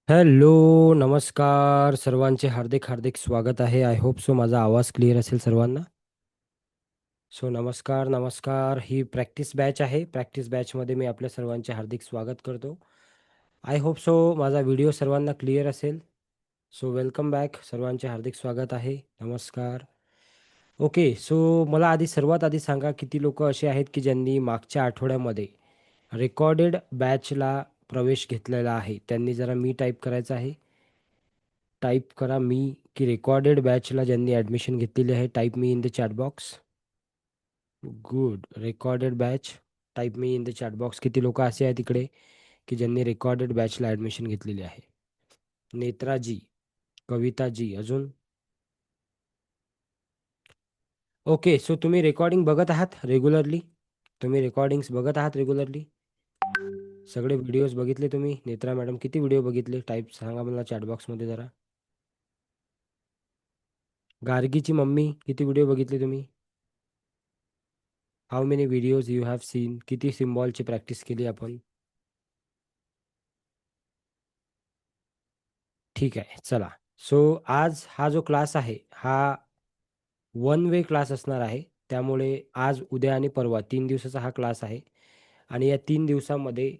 Hello, नमस्कार सर्वांचे हार्दिक हार्दिक स्वागत आहे. आय होप सो माझा आवाज क्लिअर असेल सर्वांना. सो नमस्कार नमस्कार. ही प्रॅक्टिस बॅच आहे. प्रॅक्टिस बॅचमध्ये मी आपल्या सर्वांचे हार्दिक स्वागत करतो. आय होप सो माझा व्हिडिओ सर्वांना क्लिअर असेल. So welcome back. सर्वांचे हार्दिक स्वागत आहे. नमस्कार. ओके. सो मला सर्वात आधी सांगा, किती लोकं असे आहेत की ज्यांनी मागच्या आठवड्यामध्ये रेकॉर्डेड बॅचला प्रवेश घेतलेला आहे? त्यांनी जरा मी टाइप करायचं आहे. टाइप करा मी, की रेकॉर्डेड बॅचला ज्यांनी ॲडमिशन घेतलेली आहे, type me in the chat box. Good. Recorded batch, type me in the chat box. किती लोक असे आहेत तिकडे की ज्यांनी रेकॉर्डेड बॅचला ॲडमिशन घेतलेली आहे? नेत्राजी, कविताजी, अजून? ओके. सो तुम्ही रेकॉर्डिंग बघत आहात रेग्युलरली? तुम्ही रेकॉर्डिंग्स बघत आहात रेग्युलरली? सगळे व्हिडिओज बघितले तुम्ही? नेत्रा मॅडम, किती व्हिडिओ बघितले? टाईप सांगा मला चॅट बॉक्समध्ये जरा. गार्गीची मम्मी, किती व्हिडिओ बघितले तुम्ही? How many videos you have seen? किती सिम्बॉलची प्रॅक्टिस केली आपण? ठीक आहे, चला. सो आज हा जो क्लास आहे, हा वन वे क्लास असणार आहे. त्यामुळे आज, उद्या आणि परवा 3 दिवसाचा हा क्लास आहे. आणि या 3 दिवसामध्ये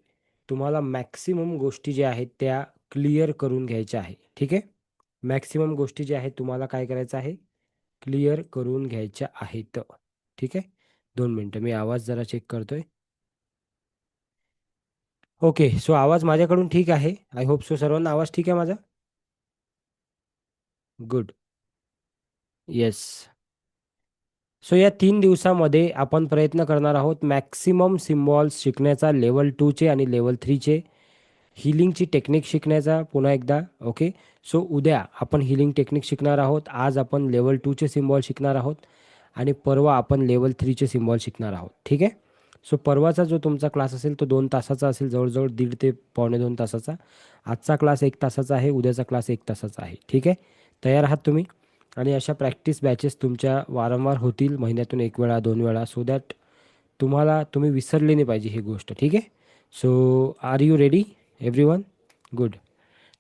तुम्हाला मॅक्सिमम गोष्टी ज्या आहेत त्या क्लिअर करून घ्यायच्या आहे. ठीक आहे? मॅक्सिमम गोष्टी ज्या आहेत तुम्हाला काय करायचं आहे? क्लिअर करून घ्यायच्या आहेत. ठीक आहे? 2 मिनिटं, मी आवाज जरा चेक करतोय. ओके. सो आवाज माझ्याकडून ठीक आहे. आय होप सो सर्वांना आवाज ठीक आहे माझा? गुड. येस. सो या 3 दिवसामध्ये आपण प्रयत्न करणार आहोत मॅक्सिमम सिम्बॉल्स शिकण्याचा, लेव्हल 2 चे आणि लेव्हल 3 चे. हीलिंगची टेक्निक शिकण्याचा पुन्हा एकदा. ओके. सो उद्या आपण हीलिंग टेक्निक शिकणार आहोत. आज आपण लेव्हल 2 चे सिम्बॉल शिकणार आहोत आणि परवा आपण लेव्हल 3 चे सिम्बॉल शिकणार आहोत. ठीक आहे? सो परवाचा जो तुमचा क्लास असेल तो 2 तासाचा असेल, जवळ-जवळ 1.5 ते पावणे 2 तासाचा. आजचा क्लास 1 तासाचा आहे, उद्याचा क्लास 1 तासाचा आहे. ठीक आहे? तयार आहात तुम्ही? आणि अशा प्रॅक्टिस बॅचेस तुमच्या वारंवार होतील, महिन्यातून 1 वेळा, 2 वेळा, सो दॅट तुम्ही विसरली नाही पाहिजे ही गोष्ट. ठीक आहे? So are you ready everyone? Good.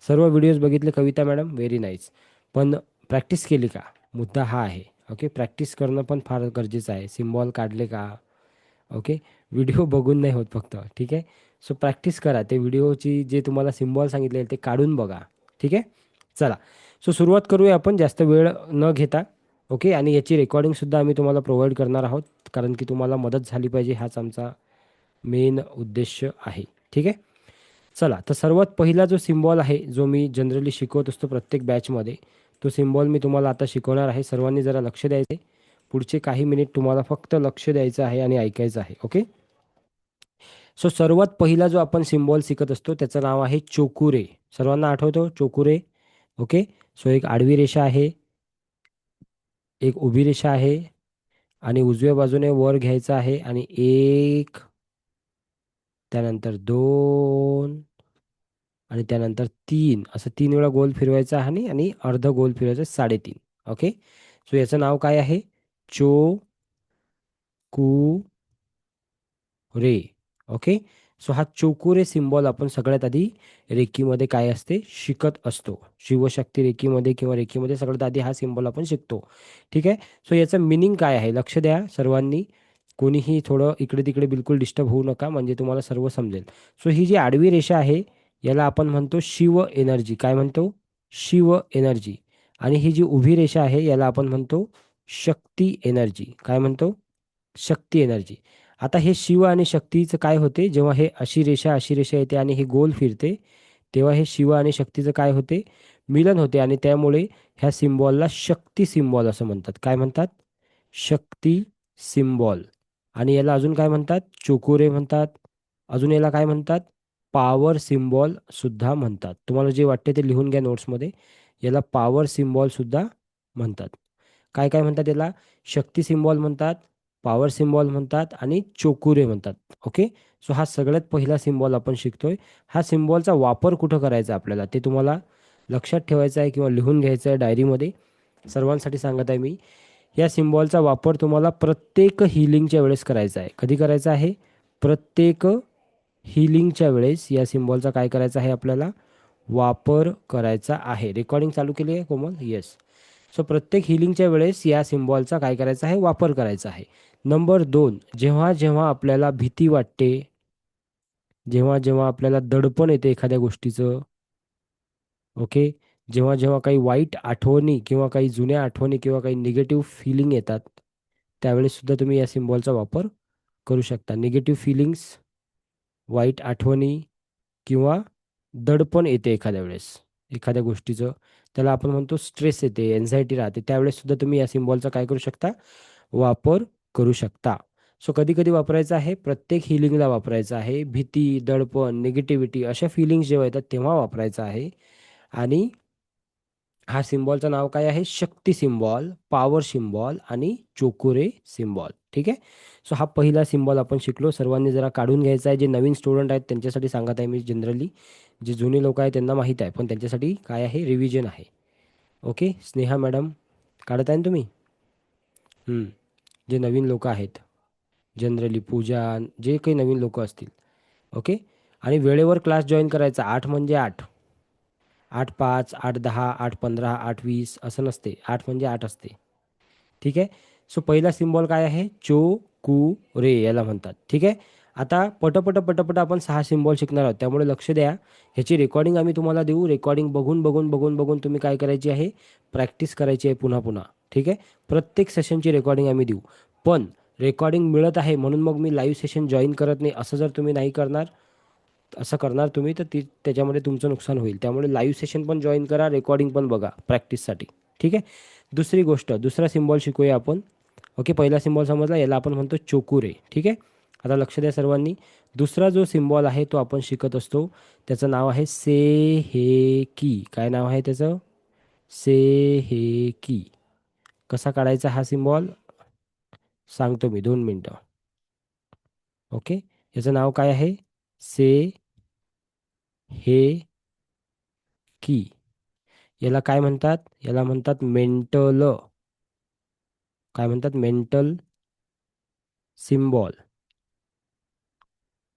सर्व व्हिडिओज बघितले कविता मॅडम? Very nice. पण प्रॅक्टिस केली का? मुद्दा हा आहे. ओके. प्रॅक्टिस करणं पण फार गरजेचं आहे. सिम्बॉल काढले का? ओके. व्हिडिओ बघून नाही होत फक्त. ठीक आहे? सो प्रॅक्टिस करा. ते व्हिडिओची जे तुम्हाला सिम्बॉल सांगितले ते काढून बघा. ठीक आहे? चला. सो सुरुवात करूया आपण जास्त वेळ न घेता. ओके. आणि याची रेकॉर्डिंगसुद्धा आम्ही तुम्हाला प्रोव्हाईड करणार आहोत, कारण की तुम्हाला मदत झाली पाहिजे, हाच आमचा मेन उद्देश आहे. ठीक आहे? चला, तर सर्वात पहिला जो सिम्बॉल आहे, जो मी जनरली शिकवत असतो प्रत्येक बॅचमध्ये, तो सिम्बॉल मी तुम्हाला आता शिकवणार आहे. सर्वांनी जरा लक्ष द्यायचं आहे. पुढचे काही मिनिट तुम्हाला फक्त लक्ष द्यायचं आहे आणि ऐकायचं आहे. ओके. सो सर्वात पहिला जो आपण सिम्बॉल शिकत असतो त्याचं नाव आहे चोकुरे. सर्वांना आठवतो चोकुरे? ओके. सो एक आडवी रेषा आहे, एक उभी रेषा आहे आणि उजव्या बाजूने वर घ्यायचं आहे आणि 1, त्यानंतर 2 आणि त्यानंतर 3, असं 3 वेळा गोल फिरवायचा आहे आणि आणि अर्ध गोल फिरवायचं 3.5. ओके. सो याचं नाव काय आहे? रे. ओके. सो हा चोकुरे सिम्बॉल आपण सगळ्यात आधी रेकीमध्ये काय असते शिकत असतो. शिवशक्ती रेकीमध्ये किंवा रेकीमध्ये सगळ्यात आधी हा सिम्बॉल आपण शिकतो. ठीक आहे. सो याचं मिनिंग काय आहे लक्ष द्या सर्वांनी. कोणीही थोडं इकडे-तिकडे बिलकुल डिस्टर्ब होऊ नका, म्हणजे तुम्हाला सर्व समजेल. सो ही जी आडवी रेषा आहे याला आपण म्हणतो शिव एनर्जी. काय म्हणतो? शिव एनर्जी. आणि ही जी उभी रेषा आहे याला आपण म्हणतो शक्ती एनर्जी. काय म्हणतो? शक्ती एनर्जी. आता हे शिव आणि शक्तीचं काय होते, जेव्हा हे अशी रेषा येते आणि हे गोल फिरते, तेव्हा हे शिव आणि शक्तीचं काय होते? मिलन होते आणि त्यामुळे ह्या सिम्बॉलला शक्ती सिम्बॉल असं म्हणतात. काय म्हणतात? शक्ती सिम्बॉल. आणि याला अजून काय म्हणतात? चोकोरे म्हणतात. अजून याला काय म्हणतात? पॉवर सिम्बॉल सुद्धा म्हणतात. तुम्हाला जे वाटते ते लिहून घ्या नोट्समध्ये. याला पॉवर सिम्बॉल सुद्धा म्हणतात. काय काय म्हणतात याला? शक्ती सिम्बॉल म्हणतात, पॉवर सिम्बॉल म्हणतात आणि चोकुरे म्हणतात. ओके. सो हा सगळ्यात पहिला सिम्बॉल आपण शिकतोय. हा सिम्बॉलचा वापर कुठं करायचा आपल्याला ते तुम्हाला लक्षात ठेवायचं आहे किंवा लिहून घ्यायचं आहे डायरीमध्ये. सर्वांसाठी सांगत आहे मी. या सिम्बॉलचा वापर तुम्हाला प्रत्येक हीलिंगच्या वेळेस करायचा आहे. कधी करायचा आहे? प्रत्येक हीलिंगच्या वेळेस या सिम्बॉलचा काय करायचा आहे आपल्याला? वापर करायचा आहे. रेकॉर्डिंग चालू केली आहे कोमल? येस. सो प्रत्येक हिलिंगच्या वेळेस या सिम्बॉलचा काय करायचा आहे? वापर करायचा आहे. नंबर 2, जेव्हा जेव्हा आपल्याला भीती वाटते, जेव्हा जेव्हा आपल्याला दडपण येते एखाद्या गोष्टीचं, ओके. जेव्हा जेव्हा काही वाईट आठवणी किंवा काही जुन्या आठवणी किंवा काही निगेटिव्ह फीलिंग येतात, त्यावेळेस सुद्धा तुम्ही या सिम्बॉलचा वापर करू शकता. निगेटिव्ह फीलिंग्स, वाईट आठवणी किंवा दडपण येते एखाद्या वेळेस, एखाद्या गोष्टीचं, त्याला आपण म्हणतो स्ट्रेस येते, एन्झायटी राहते, त्यावेळेस सुद्धा तुम्ही या सिम्बॉलचा काय करू शकता? वापर करू शकता. सो कधी-कधी वापरायचं आहे, प्रत्येक हीलिंगला वापरायचं आहे. भीती, दडपण, निगेटिव्हिटी अशा फीलिंग्स जेव्हा येतात तेव्हा वापरायचं आहे. आणि हा सिम्बॉलचं नाव काय आहे? शक्ती सिम्बॉल, पॉवर सिम्बॉल आणि चोकुरे सिम्बॉल. ठीक आहे. सो हा पहिला सिम्बॉल आपण शिकलो. सर्वांनी जरा काढून घ्यायचा आहे. जे नवीन स्टुडंट आहेत त्यांच्यासाठी सांगत आहे मी जनरली. जे जुने लोक आहेत त्यांना माहीत आहे, पण त्यांच्यासाठी काय आहे? रिव्हिजन आहे. ओके. स्नेहा मॅडम काढत आहे ना तुम्ही? हं. जे नवीन लोक आहेत, जनरली पूजा, जे काही नवीन लोक असतील. ओके. आणि वेळेवर क्लास जॉइन करायचा. 8 म्हणजे 8. 8:05, 8:10, 8:15, 8:20 असं नसते. 8 म्हणजे 8 असते. ठीक आहे. सो पहिला सिम्बॉल काय आहे? चो-कू-रे याला म्हणतात. ठीक आहे. आता पटपट आपण 6 सिम्बॉल शिकणार आहोत. त्यामुळे लक्ष द्या. ह्याची रेकॉर्डिंग आम्ही तुम्हाला देऊ. रेकॉर्डिंग बघून तुम्ही काय करायची आहे? प्रॅक्टिस करायची आहे पुन्हा-पुन्हा. ठीक आहे. प्रत्येक सेशनची रेकॉर्डिंग आम्ही देऊ. पण रेकॉर्डिंग मिळत आहे म्हणून मग मी लाईव्ह सेशन जॉइन करत नाही, असं जर तुम्ही नाही करणार, असं करणार तुम्ही, तर त्याच्यामध्ये तुमचं नुकसान होईल. त्यामुळे लाईव्ह सेशन पण जॉइन करा, रेकॉर्डिंग पण बघा प्रॅक्टिससाठी. ठीक आहे. दुसरी गोष्ट, दुसरा सिम्बॉल शिकूया आपण. ओके. पहिला सिम्बॉल समजला, याला आपण म्हणतो चोकुरे. ठीक आहे. आता लक्ष द्या सर्वांनी. दुसरा जो सिम्बॉल आहे तो आपण शिकत असतो, त्याचं नाव आहे से हे की. काय नाव आहे त्याचं? से हे की. कसा काढायचा हा सिम्बॉल सांगतो मी, 2 मिनटं. ओके. याचं नाव काय आहे? से हे की. याला काय म्हणतात? याला म्हणतात मेंटल. काय म्हणतात? Mental symbol.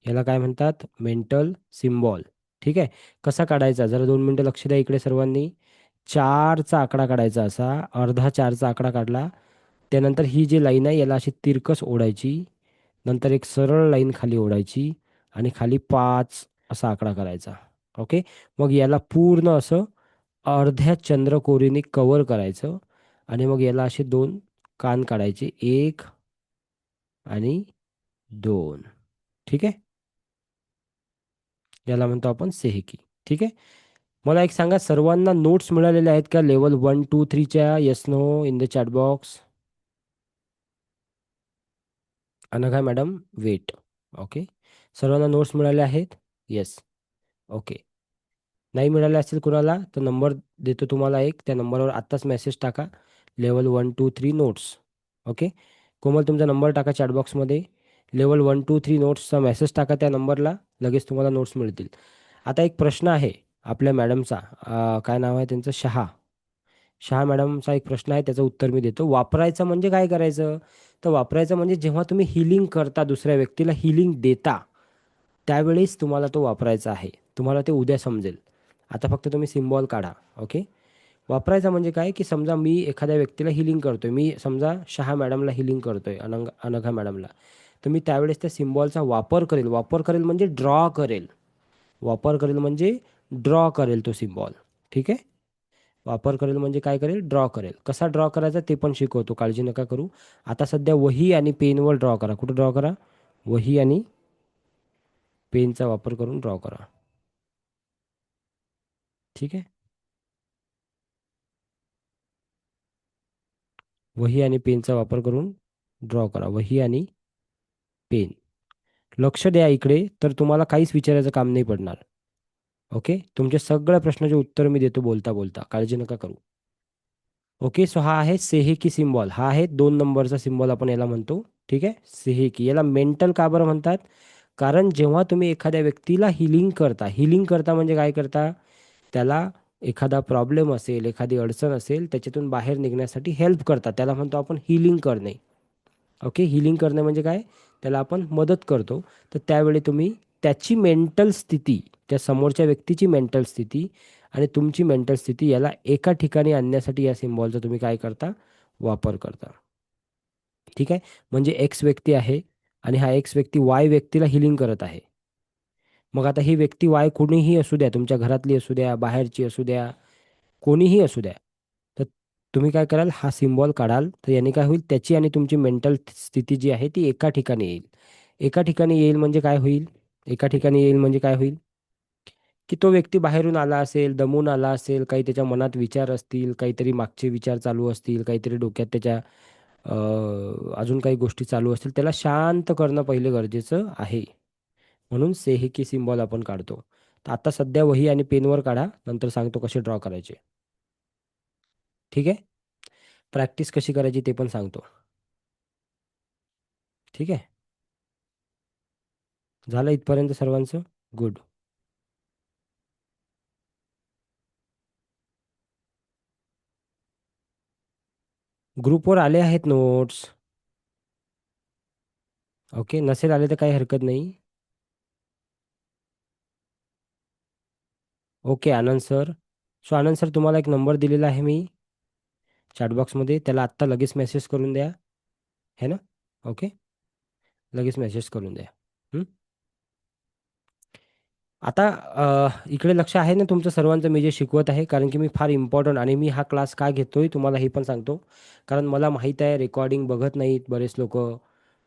याला काय म्हणतात? Mental symbol. ठीक आहे. कसा काढायचा? जरा 2 मिनटं लक्ष द्या इकडे सर्वांनी. 4चा आकडा काढायचा असा, अर्धा 4चा आकडा काढला. त्यानंतर ही जी लाईन आहे याला अशी तिरकस ओढायची. नंतर एक सरळ लाईन खाली ओढायची आणि खाली 5 असा आकडा करायचा. ओके. मग याला पूर्ण असं अर्ध्या चंद्रकोरीने कव्हर करायचं आणि मग याला असे 2 कान काढायचे. 1 आणि 2. ठीक आहे. याला म्हणतो आपण सेहकी. ठीक आहे. मला एक सांगा, सर्वांना नोट्स मिळालेल्या आहेत का लेवल 1, 2, 3च्या? Yes, no in the chat box. Anagha madam wait. Okay. सर्वांना नोट्स मिळाले आहेत? येस. ओके. नाही मिळाले असतील कुणाला तर नंबर देतो तुम्हाला एक, त्या नंबरवर आत्ताच मेसेज टाका. Level 1, 2, 3 notes. ओके. कोमल तुमचा नंबर टाका चॅटबॉक्समध्ये. लेवल 1, 2, 3 नोट्सचा मेसेज टाका त्या नंबरला, लगेच तुम्हाला नोट्स मिळतील. आता एक प्रश्न आहे आपल्या मॅडमचा, काय नाव आहे त्यांचं? शहा. शहा मॅडमचा एक प्रश्न आहे, त्याचं उत्तर मी देतो. वापरायचं म्हणजे काय करायचं? तर वापरायचं म्हणजे जेव्हा तुम्ही हीलिंग करता, दुसऱ्या व्यक्तीला हीलिंग देता, त्यावेळेस तुम्हाला तो वापरायचा आहे. तुम्हाला ते उद्या समजेल. आता फक्त तुम्ही सिम्बॉल काढा. ओके. वापरायचा म्हणजे काय, की समजा मी एखाद्या व्यक्तीला हीलिंग करतोय. मी समजा शहा मॅडमला हीलिंग करतोय, अनघा मॅडमला. तर मी त्यावेळेस त्या सिम्बॉलचा वापर करेल. वापर करेल म्हणजे ड्रॉ करेल. वापर करेल म्हणजे ड्रॉ करेल तो सिम्बॉल. ठीक आहे. वापर करेल म्हणजे काय करेल? ड्रॉ करेल. कसा ड्रॉ करायचा ते पण शिकवतो, काळजी नका करू. आता सध्या वही आणि पेनवर ड्रॉ करा. कुठं ड्रॉ करा? वही आणि पेनचा वापर करून ड्रॉ करा. ठीक आहे. वही आणि पेनचा वापर करून ड्रॉ करा. वही आणि पेन. लक्ष द्या इकडे, तर तुम्हाला काहीच विचारायचं काम नाही पडणार. ओके. तुमच्या सगळ्या प्रश्नाचे उत्तर मी देतो बोलता बोलता, काळजी नका करू. ओके. सो हा आहे सेहेकी सिम्बॉल. हा आहे 2 नंबरचा सिम्बॉल, आपण याला म्हणतो. ठीक आहे. सेहेकी. याला मेंटल का बरं म्हणतात? कारण जेव्हा तुम्ही एखाद्या व्यक्तीला हिलिंग करता म्हणजे काय करता? त्याला एखादा प्रॉब्लेम असेल, एखादी अडचण असेल, त्याच्यातून बाहेर निघण्यासाठी हेल्प करता. त्याला म्हणतो आपण हीलिंग करणे. ओके. हीलिंग करणे म्हणजे काय? त्याला आपण मदत करतो. तर त्यावेळी तुम्ही त्याची मेंटल स्थिती त्या समोरच्या व्यक्तीची मेंटल स्थिती आणि तुमची मेंटल स्थिती याला एका ठिकाणी आणण्यासाठी या सिम्बॉलचा तुम्ही काय करता? वापर करता. ठीक आहे. म्हणजे एक्स व्यक्ती आहे आणि हा एक्स व्यक्ती वाय व्यक्तीला हीलिंग करत आहे. मग आता ही व्यक्ती वाय कोणीही असू द्या, तुमच्या घरातली असू द्या, बाहेरची असू द्या, कोणीही असू द्या. तर तुम्ही काय कराल, हा सिम्बॉल काढाल, तर याने काय होईल, त्याची आणि तुमची मेंटल स्थिती जी आहे ती एका ठिकाणी येईल. एका ठिकाणी येईल म्हणजे काय होईल? एका ठिकाणी येईल म्हणजे काय होईल? की तो व्यक्ती बाहेरून आला असेल, दमून आला असेल, काही त्याच्या मनात विचार असतील, काहीतरी मागचे विचार चालू असतील, काहीतरी डोक्यात त्याच्या अ, अजून काही गोष्टी चालू असतील, त्याला शांत करणं पहिले गरजेचं आहे. म्हणून सेहेकी सिम्बॉल आपण काढतो. तर आता सध्या वही आणि पेनवर काढा, नंतर सांगतो कसे ड्रॉ करायचे. ठीक आहे? प्रॅक्टिस कशी करायची ते पण सांगतो. ठीक आहे? झालं इथपर्यंत सर्वांचं? गुड. ग्रुपवर आले आहेत नोट्स. ओके. नसेल आले तर काही हरकत नाही. ओके आनंद सर. सो आनंद सर, तुम्हाला एक नंबर दिलेला आहे मी चॅटबॉक्समध्ये. त्याला आत्ता लगेच मेसेज करून द्या. है ना? ओके. लगेच मेसेज करून द्या. हं? आता इकडे लक्ष आहे ना तुमचं सर्वांचं मी जे शिकवत आहे, कारण की मी फार इम्पॉर्टंट आणि मी हा क्लास का घेतोय तुम्हाला हे पण सांगतो. कारण मला माहीत आहे रेकॉर्डिंग बघत नाहीत बरेच लोकं.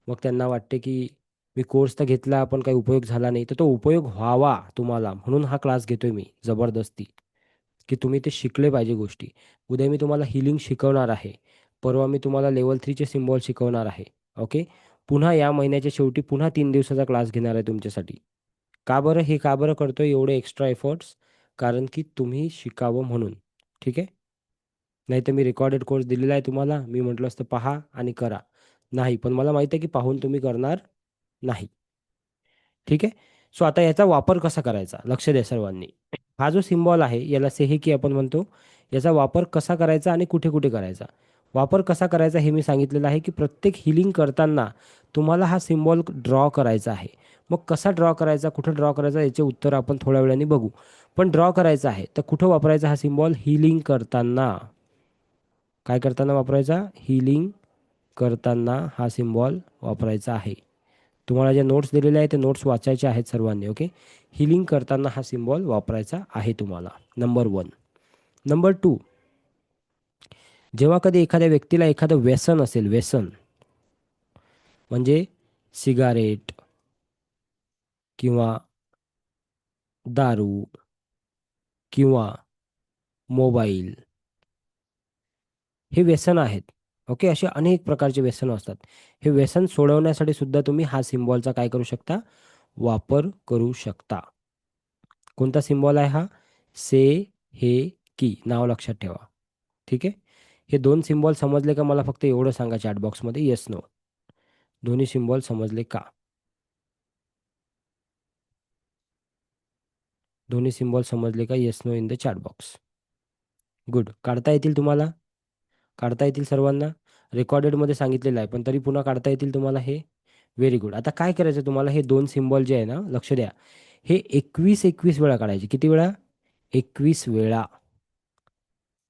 मग त्यांना वाटते की मी कोर्स तर घेतला पण काही उपयोग झाला नाही. तर तो उपयोग व्हावा तुम्हाला म्हणून हा क्लास घेतोय मी जबरदस्ती, की तुम्ही ते शिकले पाहिजे गोष्टी. उद्या मी तुम्हाला हीलिंग शिकवणार आहे. परवा मी तुम्हाला लेव्हल 3चे सिम्बॉल शिकवणार आहे. ओके. पुन्हा या महिन्याच्या शेवटी पुन्हा 3 दिवसाचा क्लास घेणार आहे तुमच्यासाठी. का बरं? हे का बरं करतोय एवढे एक्स्ट्रा एफर्ट्स? कारण की तुम्ही शिकावं म्हणून. ठीक आहे? नाहीतर मी रेकॉर्डेड कोर्स दिलेला आहे तुम्हाला. मी म्हटलं असतं पहा आणि करा. नाही, पण मला माहीत आहे की पाहून तुम्ही करणार नाही. ठीक आहे? सो आता याचा वापर कसा करायचा? लक्ष द्या सर्वांनी. हा जो सिम्बॉल आहे याला सेहेकी आपण म्हणतो. याचा वापर कसा करायचा आणि कुठे-कुठे करायचा? वापर कसा करायचा हे मी सांगितलेलं आहे, की प्रत्येक हीलिंग करताना तुम्हाला हा सिम्बॉल ड्रॉ करायचा आहे. मग कसा ड्रॉ करायचा, कुठं ड्रॉ करायचा याचे उत्तर आपण थोड्या वेळाने बघू. पण ड्रॉ करायचा आहे, तर कुठं वापरायचा हा सिम्बॉल? हीलिंग करताना. काय करताना वापरायचा? हीलिंग करताना हा सिम्बॉल वापरायचा आहे. तुम्हाला जे नोट्स दिलेले आहेत ते नोट्स वाचायचे आहेत सर्वांनी. ओके. हीलिंग करताना हा सिम्बॉल वापरायचा आहे तुम्हाला. नंबर 1. नंबर 2, जेव्हा कधी एखाद्या व्यक्तीला एखादं व्यसन असेल, व्यसन म्हणजे सिगारेट किंवा दारू किंवा मोबाईल, हे व्यसन आहेत. ओके. असे अनेक प्रकारचे व्यसनं असतात. हे व्यसन सोडवण्यासाठी सुद्धा तुम्ही हा सिम्बॉलचा काय करू शकता? वापर करू शकता. कोणता सिम्बॉल आहे हा? से, हे, की. नाव लक्षात ठेवा. ठीक आहे. हे 2 सिम्बॉल समजले का? मला फक्त एवढं सांगा चॅट बॉक्समध्ये येस, नो. दोन्ही सिम्बॉल समजले का? दोन्ही सिम्बॉल समजले का? Yes, no in the chat box. Good. काढता येतील तुम्हाला? काढता येतील सर्वांना? रेकॉर्डेडमध्ये सांगितलेलं आहे, पण तरी पुन्हा काढता येतील तुम्हाला हे? Very good. आता काय करायचं तुम्हाला? हे 2 सिम्बॉल जे आहे ना, लक्ष द्या. हे 21-21 वेळा काढायचे. किती वेळा? 21 वेळा.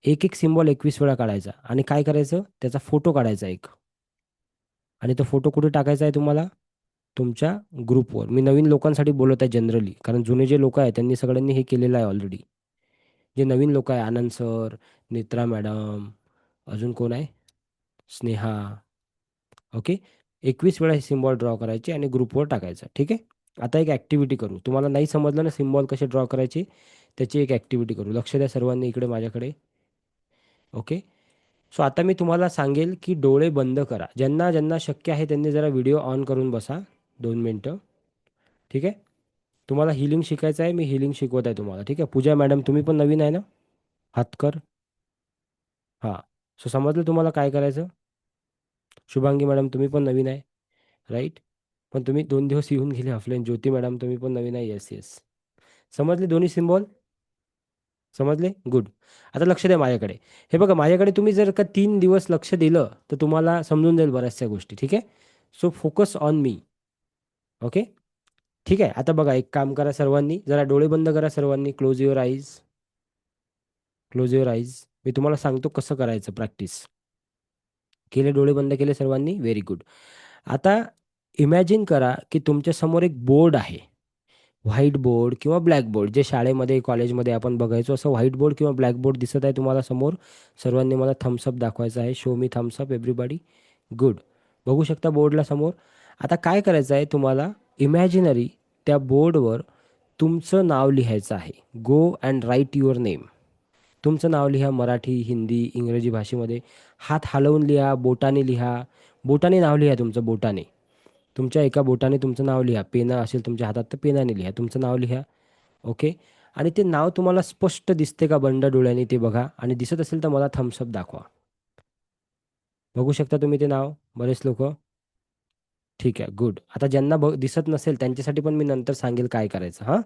एक-एक सिम्बॉल 21 वेळा काढायचा आणि काय करायचं? त्याचा फोटो काढायचा एक आणि तो फोटो कुठे टाकायचा आहे तुम्हाला? तुमच्या ग्रुपवर. मी नवीन लोकांसाठी बोलत आहे जनरली. कारण जुने जे लोकं आहेत त्यांनी सगळ्यांनी हे केलेलं आहे ऑलरेडी. जे नवीन लोकं आहे, आनंद सर, नेत्रा मॅडम, अजून कोण आहे? स्नेहा. ओके. 21 वेळा हे सिम्बॉल ड्रॉ करायचे आणि ग्रुपवर टाकायचं. ठीक आहे. आता एक ॲक्टिव्हिटी करू. तुम्हाला नाही समजलं ना सिम्बॉल कसे ड्रॉ करायचे, त्याची एक ॲक्टिव्हिटी करू. लक्ष द्या सर्वांनी इकडे माझ्याकडे. ओके. सो आता मी तुम्हाला सांगेल, की डोळे बंद करा. ज्यांना ज्यांना शक्य आहे त्यांनी जरा व्हिडिओ ऑन करून बसा 2 मिनिटं. ठीक आहे. तुम्हाला हीलिंग शिकायचं आहे. मी हीलिंग शिकवत आहे तुम्हाला. ठीक आहे. पूजा मॅडम तुम्ही पण नवीन आहे ना? हातकर. हां. सो समजलं तुम्हाला काय करायचं? शुभांगी मॅडम तुम्ही पण नवीन आहे, राईट? पण तुम्ही 2 दिवस येऊन गेले ऑफलाईन. ज्योती मॅडम तुम्ही पण नवीन आहे. Yes, yes. समजले दोन्ही सिम्बॉल? समजले? गुड. आता लक्ष द्या माझ्याकडे. हे बघा माझ्याकडे तुम्ही जर का 3 दिवस लक्ष दिलं, तर तुम्हाला समजून जाईल बऱ्याचशा गोष्टी. ठीक आहे? So focus on me. Okay? ठीक आहे. आता बघा एक काम करा सर्वांनी, जरा डोळे बंद करा सर्वांनी. Close your eyes. Close your eyes. मी तुम्हाला सांगतो कसं करायचं प्रॅक्टिस. केले डोळे बंद केले सर्वांनी? Very good. आता इमॅजिन करा की तुमच्या समोर एक बोर्ड आहे. व्हाईट बोर्ड किंवा ब्लॅक बोर्ड, जे शाळेमध्ये कॉलेजमध्ये आपण बघायचो, असं व्हाईट बोर्ड किंवा ब्लॅक बोर्ड दिसत आहे तुम्हाला समोर. सर्वांनी मला थम्सअप दाखवायचं आहे. Show me Thums Up everybody. Good. बघू शकता बोर्डला समोर. आता काय करायचं आहे तुम्हाला, इमॅजिनरी त्या बोर्डवर तुमचं नाव लिहायचं आहे. Go and write your name. तुमचं नाव लिहा, मराठी, हिंदी, इंग्रजी भाषेमध्ये. हात हलवून लिहा, बोटाने लिहा. बोटाने नाव लिहा तुमचं, बोटाने. तुमच्या एका बोटाने तुमचं नाव लिहा. पेन असेल तुमच्या हातात तर पेनाने लिहा, तुमचं नाव लिहा. ओके. आणि ते नाव तुम्हाला स्पष्ट दिसते का बंड डोळ्यांनी ते बघा, आणि दिसत असेल तर मला थम्सअप दाखवा. बघू शकता तुम्ही ते नाव, बरेच लोक. ठीक आहे, गुड. आता ज्यांना दिसत नसेल त्यांच्यासाठी पण मी नंतर सांगेल काय करायचं, हां.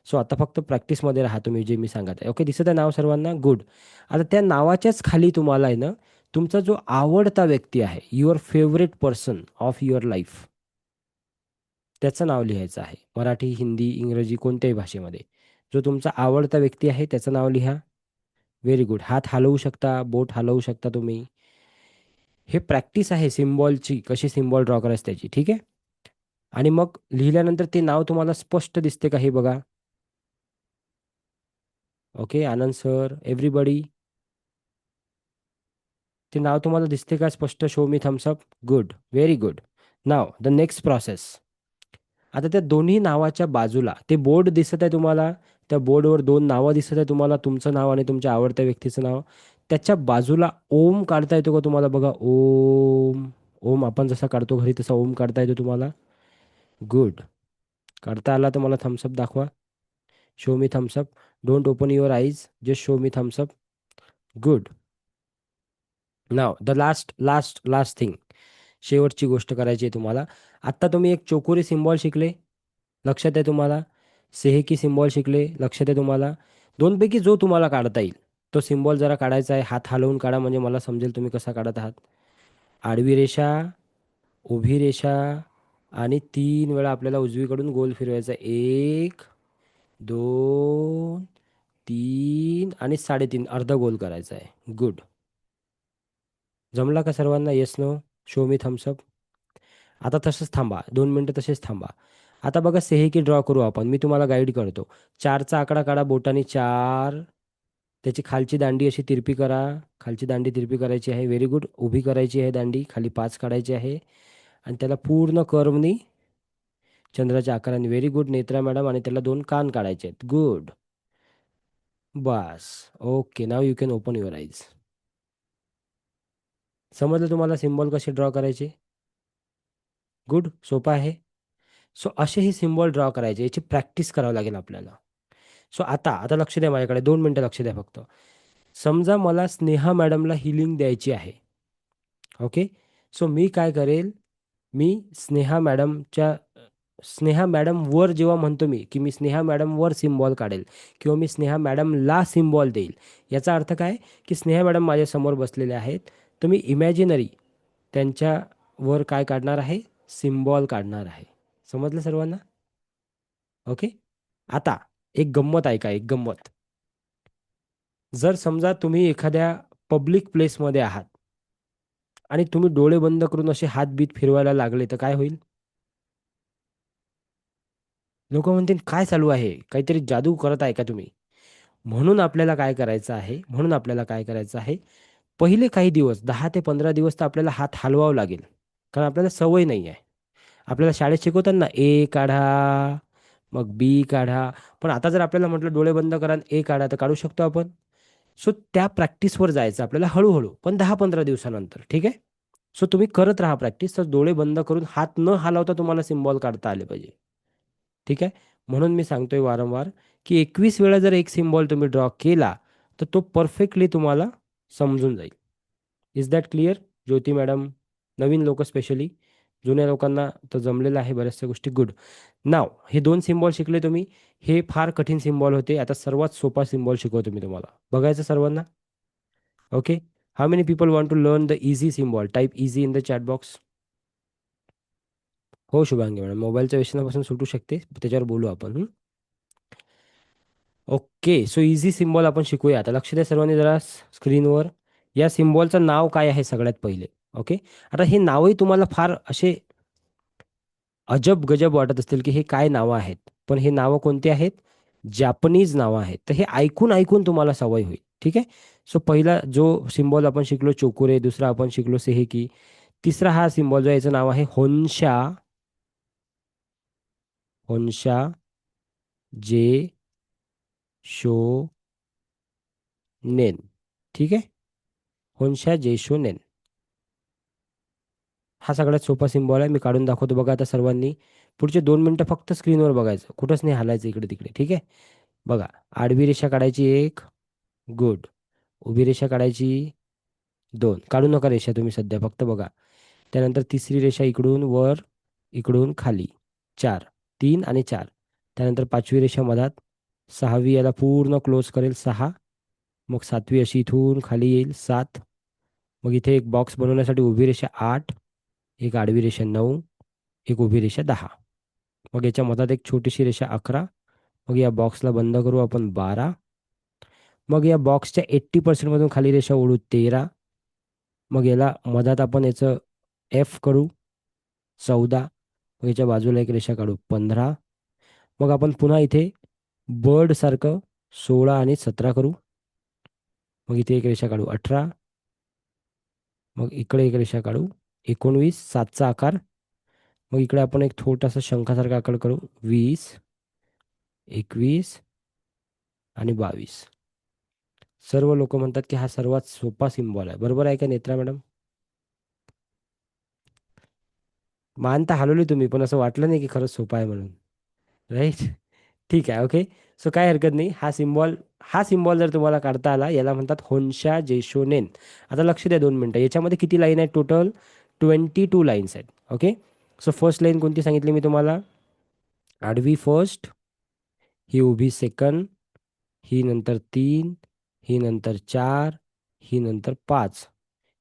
सो आता फक्त प्रॅक्टिसमध्ये राहा तुम्ही, जे मी सांगत आहे. ओके, दिसत आहे नाव सर्वांना? गुड. आता त्या नावाच्याच खाली तुम्हाला आहे ना, तुमचा जो आवडता व्यक्ती आहे, your favourite person of your life, त्याचं नाव लिहायचं आहे. मराठी, हिंदी, इंग्रजी कोणत्याही भाषेमध्ये. जो तुमचा आवडता व्यक्ती आहे त्याचं नाव लिहा. Very good. हात हलवू शकता, बोट हलवू शकता तुम्ही. हे प्रॅक्टिस आहे सिम्बॉलची, कशी सिम्बॉल ड्रॉ करायची त्याची, ठीक आहे. आणि मग लिहिल्यानंतर ते नाव तुम्हाला स्पष्ट दिसते का हे बघा. ओके, आनंद सर, एव्हरीबडी. ते नाव तुम्हाला दिसते का स्पष्ट? Show me Thums Up. Good, very good. Now the next process. आता त्या दोन्ही नावाच्या बाजूला ते बोर्ड दिसत आहे तुम्हाला. त्या बोर्डवर दोन नावं दिसत आहे तुम्हाला, तुमचं नाव आणि तुमच्या आवडत्या व्यक्तीचं नाव. त्याच्या बाजूला ओम काढता येतो का तुम्हाला? बघा, ओम. ओम आपण जसा काढतो घरी तसा ओम काढता येतो तुम्हाला? गुड. काढता आला तर मला थम्सअप दाखवा. Show me Thums Up. Don't open your eyes, just show me Thums Up. Good. Now the last last last thing. शेवटची गोष्ट करायची आहे तुम्हाला. आत्ता तुम्ही एक चोकोरी सिम्बॉल शिकले, लक्षात आहे तुम्हाला? सेहेकी सिम्बॉल शिकले, लक्षात आहे तुम्हाला? दोनपैकी जो तुम्हाला काढता येईल तो सिम्बॉल जरा काढायचा आहे. हात हलवून काढा म्हणजे मला समजेल तुम्ही कसा काढत आहात. आडवी रेषा, उभी रेषा, आणि 3 वेळा आपल्याला उजवीकडून गोल फिरवायचा. 1, 2, 3 आणि 3.5 अर्धा गोल करायचा आहे. गुड. जमला का सर्वांना? Yes, no? Show me thumbs up. आता तसंच थांबा, 2 मिनटं तसेच थांबा. आता बघा सेहेकी ड्रॉ करू आपण, मी तुम्हाला गाईड करतो. 4चा आकडा काढा बोटाने. 4. त्याची खालची दांडी अशी तिरपी करा. खालची दांडी तिरपी करायची आहे. Very good. उभी करायची आहे दांडी, खाली 5 काढायची आहे. आणि त्याला पूर्ण कर्वनी, चंद्राच्या आकाराने. Very good Netra madam. आणि त्याला 2 कान काढायचे आहेत. Good. Bus. Okay, now you can open your eyes. समजलं तुम्हाला सिम्बॉल कसे ड्रॉ करायचे? गुड. सोपं आहे. सो असे ही सिम्बॉल ड्रॉ करायचे, याची प्रॅक्टिस करावं लागेल आपल्याला. सो आता आता लक्ष द्या माझ्याकडे, 2 मिनटं लक्ष द्या फक्त. समजा मला स्नेहा मॅडमला हिलिंग द्यायची आहे. ओके. सो मी काय करेल, मी स्नेहा मॅडम वर जेव्हा म्हणतो मी, की मी स्नेहा मॅडम वर सिम्बॉल काढेल किंवा मी स्नेहा मॅडमला सिम्बॉल देईल, याचा अर्थ काय, की स्नेहा मॅडम माझ्यासमोर बसलेले आहेत, तर मी इमॅजिनरी त्यांच्या वर काय काढणार आहे, सिम्बॉल काढणार आहे. समजलं सर्वांना? ओके. आता एक गंमत ऐका, एक गंमत. जर समजा तुम्ही एखाद्या पब्लिक प्लेसमध्ये आहात आणि तुम्ही डोळे बंद करून असे हात-बीत फिरवायला लागले, तर काय होईल? लोकं म्हणतील, "काय चालू आहे? काहीतरी जादू करत आहे का तुम्ही?" म्हणून आपल्याला काय करायचं आहे, पहिले काही दिवस 10 ते 15 दिवस तर आपल्याला हात हलवावा लागेल. कारण आपल्याला सवय नाही आहे. आपल्याला शाळेत शिकवतात ना, ए काढा, मग बी काढा. पण आता जर आपल्याला म्हटलं डोळे बंद करा आणि ए काढा, तर काढू शकतो आपण? सो त्या प्रॅक्टिसवर जायचं आपल्याला हळू पण 10-15 दिवसानंतर, ठीक आहे? सो तुम्ही करत राहा प्रॅक्टिस. तर डोळे बंद करून हात न हलवता तुम्हाला सिम्बॉल काढता आले पाहिजे. ठीक आहे? म्हणून मी सांगतोय वारंवार, की 21 वेळा जर एक सिम्बॉल तुम्ही ड्रॉ केला, तर तो परफेक्टली तुम्हाला समजून जाईल. Is that clear? Jyoti madam, नवीन लोकं स्पेशली. जुन्या लोकांना तर जमलेलं आहे बऱ्याचशा गोष्टी. गुड. नाव हे 2 सिम्बॉल शिकले तुम्ही. हे फार कठीण सिम्बॉल होते. आता सर्वात सोपा सिम्बॉल शिकवतो मी तुम्हाला. बघायचं सर्वांना? Okay. How many people want to learn the easy symbol? Type easy in the chat box. हो शुभांगी मॅडम, मोबाईलच्या व्यसनापासून सुटू शकते, त्याच्यावर बोलू आपण. ओके, सो इझी सिम्बॉल आपण शिकूया. आता लक्ष द्या सर्वांनी जरा स्क्रीनवर. या सिम्बॉलचं नाव काय आहे सगळ्यात पहिले. ओके. आता हे नावही तुम्हाला फार असे अजब गजब वाटत असतील, की हे काय नावं आहेत. पण हे नावं कोणती आहेत? जॅपनीज नावं आहेत. तर हे ऐकून ऐकून तुम्हाला सवय होईल. ठीक आहे. सो पहिला जो सिम्बॉल आपण शिकलो चोकुरे, दुसरा आपण शिकलो सेहेकी, तिसरा हा सिम्बॉल जो आहे, याचं नाव आहे होन्शा. होन्शा जे शो नेन. ठीक आहे. होन्शा जेशो नेन. हा सगळ्यात सोपा सिम्बॉल आहे. मी काढून दाखवतो बघा आता सर्वांनी. पुढचे 2 मिनिटं फक्त स्क्रीनवर बघायचं, कुठंच नाही हालायचं इकडे तिकडे. ठीक आहे. बघा, आडवी रेषा काढायची एक. गुड. उभी रेषा काढायची दोन. काढू नका रेषा तुम्ही सध्या, फक्त बघा. त्यानंतर तिसरी रेषा इकडून वर, इकडून खाली. चार. तीन आणि चार. त्यानंतर पाचवी रेषा मधात. सहावी याला पूर्ण क्लोज करेल, सहा. मग सातवी अशी इथून खाली येईल, सात. मग इथे एक बॉक्स बनवण्यासाठी उभी रेषा आठ, एक आडवी रेषा नऊ, एक उभी रेषा दहा. मग याच्या मधात एक छोटीशी रेषा अकरा. मग या बॉक्सला बंद करू आपण, बारा. मग या बॉक्सच्या 80% खाली रेषा ओढू, तेरा. मग याला मधात आपण याचं एफ करू, चौदा. मग याच्या बाजूला एक रेषा काढू, पंधरा. मग आपण पुन्हा इथे बर्ड सारखं 16 आणि 17 करू. मग इथे एक रेषा काढू, अठरा. मग इकडे एक रेषा काढू, 19, सातचा आकार. मग इकडे आपण एक छोटासा शंखासारखा आकार करू, 20, 21 आणि 22. सर्व लोक म्हणतात की हा सर्वात सोपा सिम्बॉल आहे. बरोबर आहे का नेत्रा मॅडम? मान तर हलवली तुम्ही, पण असं वाटलं नाही की खरंच सोपा आहे म्हणून. राईट. ठीक आहे. ओके. सो काय हरकत नाही. हा सिम्बॉल जर तुम्हाला काढता आला, याला म्हणतात होन्शा जेशोनेन. आता लक्ष द्या 2 मिनिटं. याच्यामध्ये किती लाईन आहेत टोटल? 22 लाईन्स आहेत. ओके. सो फर्स्ट लाईन कोणती सांगितली मी तुम्हाला? आडवी फर्स्ट, ही उभी सेकंड, ही नंतर तीन, ही नंतर चार, ही नंतर पाच,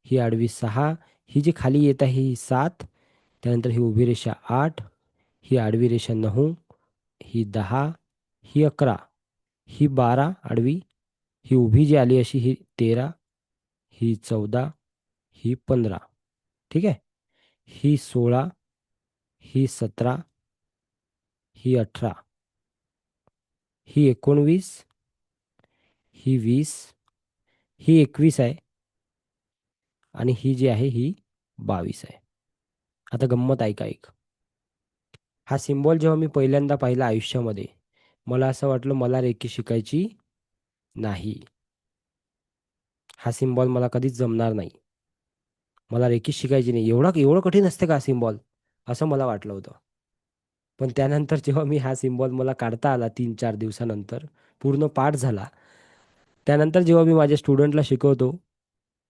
ही आडवी सहा, ही जी खाली येत आहे ही सात, त्यानंतर ही उभी रेषा आठ, ही आडवी रेषा नऊ, ही दहा, ही अकरा, ही बारा आडवी, ही उभी जी आली अशी ही तेरा, ही चौदा, ही पंधरा. ठीक आहे. ही सोळा, ही सतरा, ही अठरा, ही एकोणवीस, ही वीस, ही एकवीस आहे, आणि ही जी आहे ही 22 आहे. आता गंमत ऐका एक. हा सिम्बॉल जेव्हा मी पहिल्यांदा पाहिला आयुष्यामध्ये, मला असं वाटलं मला रेखी शिकायची नाही. हा सिम्बॉल मला कधीच जमणार नाही. मला रेखी शिकायची नाही. एवढं एवढं कठीण असते का सिम्बॉल, असं मला वाटलं होतं. पण त्यानंतर जेव्हा मी हा सिम्बॉल मला काढता आला 3-4 दिवसानंतर, पूर्ण पाठ झाला. त्यानंतर जेव्हा मी माझ्या स्टुडंटला शिकवतो,